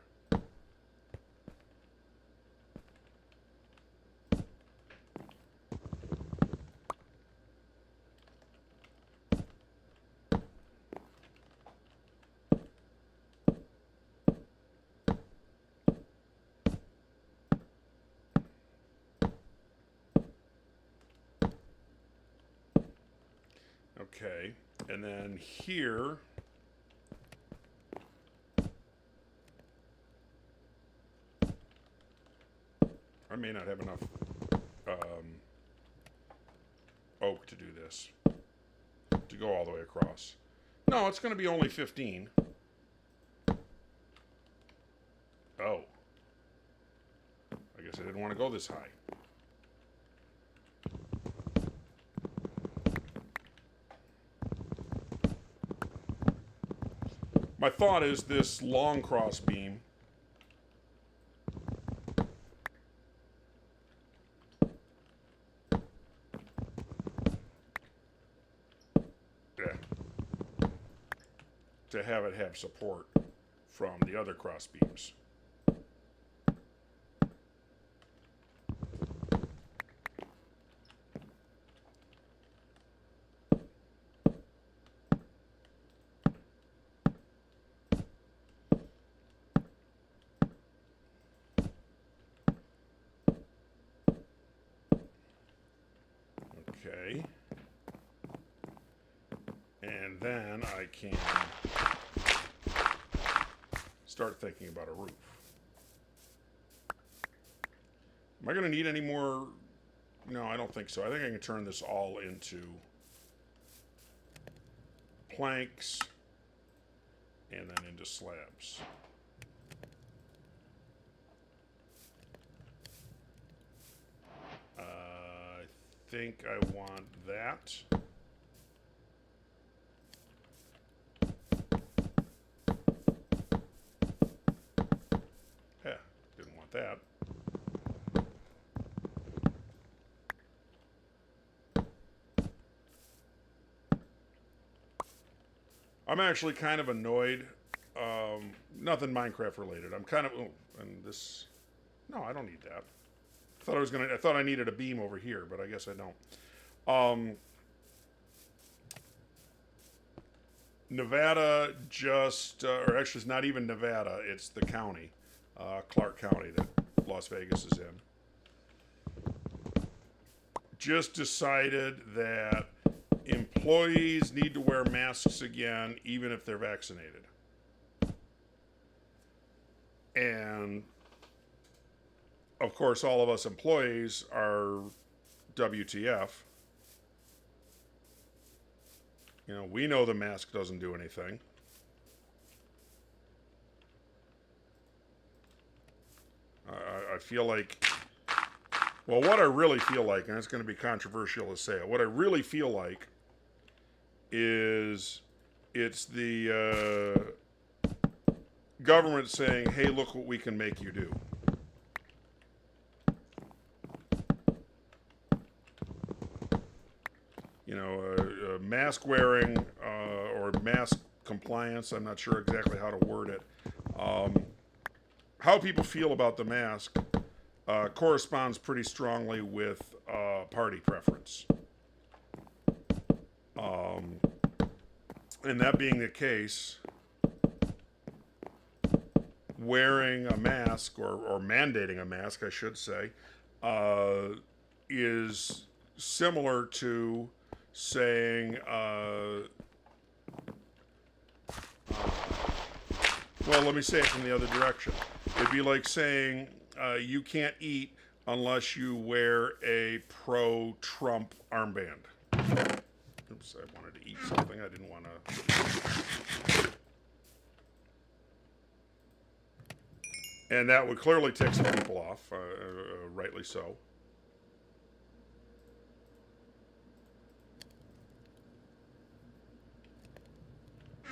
Okay, and then here, I may not have enough oak to do this, to go all the way across. No, it's going to be only 15. Oh. I guess I didn't want to go this high. My thought is this long cross beam to have it have support from the other cross beams. Okay. And then I can start thinking about a roof. Am I going to need any more? No, I don't think so. I think I can turn this all into planks and then into slabs. I think I want that. Yeah, didn't want that. I'm actually kind of annoyed. Nothing Minecraft related. I'm kind of, oh, and this, no, I don't need that. I thought I needed a beam over here, but I guess I don't. Nevada just, or actually it's not even Nevada, it's the county, Clark County that Las Vegas is in. Just decided that employees need to wear masks again, even if they're vaccinated. And of course, all of us employees are WTF. You know, we know the mask doesn't do anything. I feel like, well, what I really feel like, and it's going to be controversial to say it, what I really feel like is it's the government saying, hey, look what we can make you do. You know, mask wearing or mask compliance, I'm not sure exactly how to word it. How people feel about the mask corresponds pretty strongly with party preference. And that being the case, wearing a mask, or mandating a mask, I should say, is similar to saying, well, let me say it from the other direction. It'd be like saying you can't eat unless you wear a pro-Trump armband. Oops, I wanted to eat something. I didn't want to. And that would clearly tick some people off, rightly so.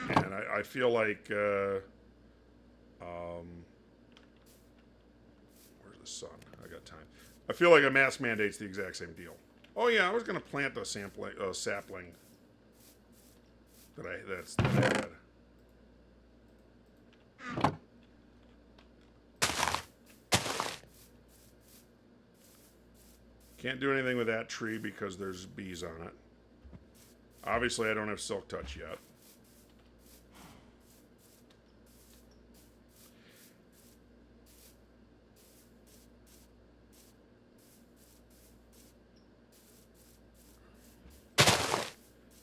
And I feel like, where's the sun? I got time. I feel like a mask mandate's the exact same deal. Oh yeah, I was going to plant a sapling that I had. Can't do anything with that tree because there's bees on it. Obviously, I don't have silk touch yet.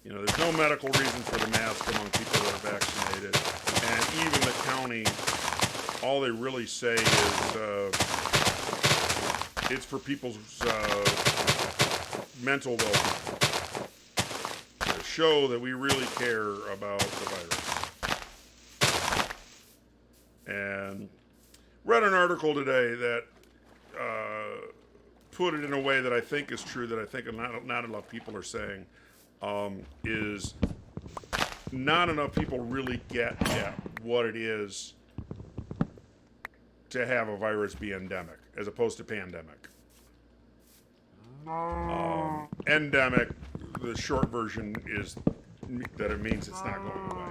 You know, there's no medical reason for the mask among people that are vaccinated. And even the county, all they really say is it's for people's mental well-being. To show that we really care about the virus. And read an article today that put it in a way that I think is true, that I think not enough people are saying. Is not enough people really get what it is to have a virus be endemic as opposed to pandemic. Endemic, the short version is that it means it's not going away.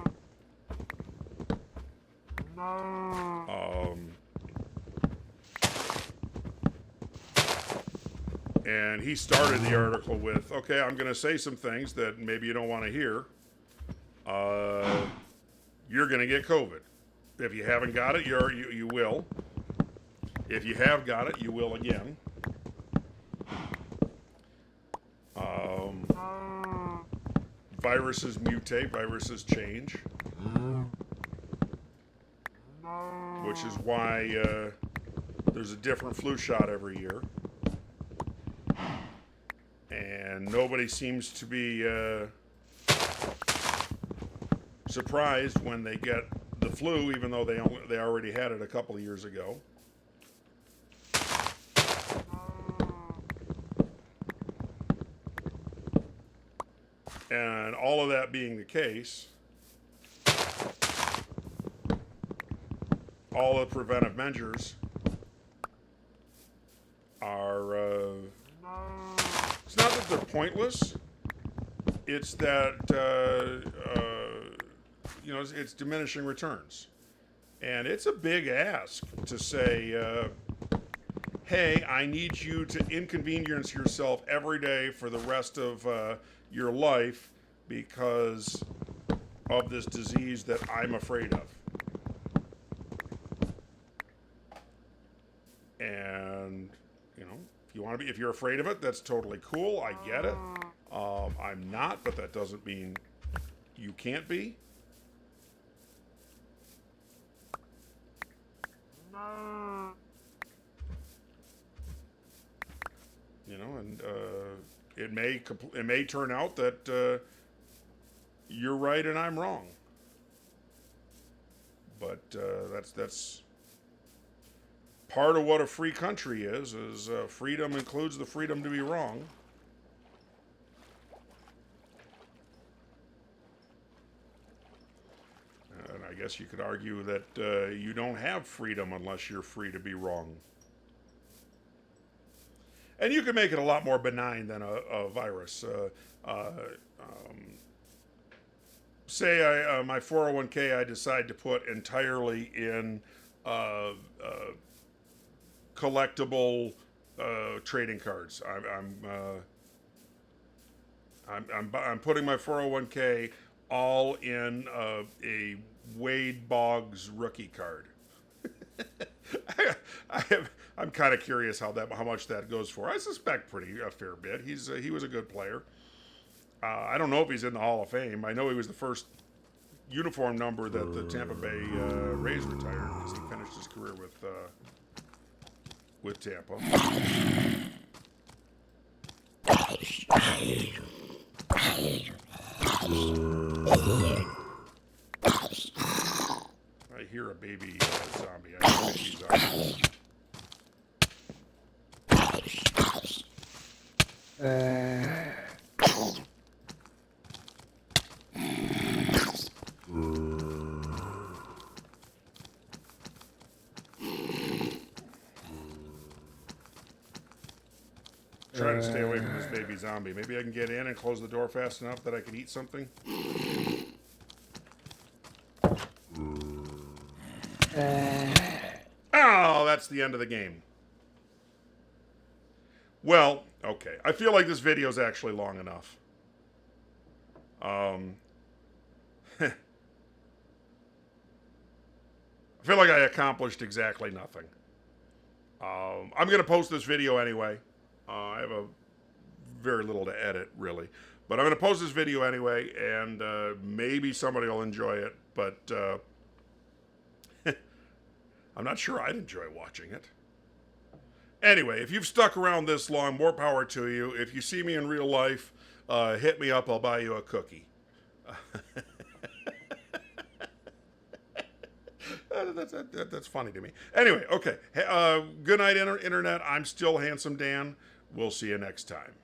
And he started the article with, okay, I'm going to say some things that maybe you don't want to hear. You're going to get COVID. If you haven't got it, you will. If you have got it, you will again. Viruses mutate, viruses change. Which is why there's a different flu shot every year. And nobody seems to be surprised when they get the flu, even though they already had it a couple of years ago. And all of that being the case, all the preventive measures are, it's not that they're pointless, it's that, it's diminishing returns. And it's a big ask to say, hey, I need you to inconvenience yourself every day for the rest of your life because of this disease that I'm afraid of. And, if you're afraid of it, that's totally cool. I get it. I'm not, but that doesn't mean you can't be. And it may turn out that you're right and I'm wrong. But that's part of what a free country is freedom includes the freedom to be wrong. And I guess you could argue that you don't have freedom unless you're free to be wrong. And you can make it a lot more benign than a virus. Say my 401k I decide to put entirely in collectible trading cards. I'm putting my 401k all in a Wade Boggs rookie card. I'm kind of curious how much that goes for. I suspect a fair bit. He was a good player. I don't know if he's in the Hall of Fame. I know he was the first uniform number that the Tampa Bay Rays retired because he finished his career with Tampa. I hear a baby zombie. I hear a baby zombie. Trying to stay away from this baby zombie. Maybe I can get in and close the door fast enough that I can eat something. Oh, that's the end of the game. Well, okay. I feel like this video is actually long enough. I feel like I accomplished exactly nothing. I'm going to post this video anyway. I have very little to edit, really. But I'm going to post this video anyway, and maybe somebody will enjoy it. But I'm not sure I'd enjoy watching it. Anyway, if you've stuck around this long, more power to you. If you see me in real life, hit me up. I'll buy you a cookie. That's funny to me. Anyway, okay. Good night, Internet. I'm still Handsome Dan. We'll see you next time.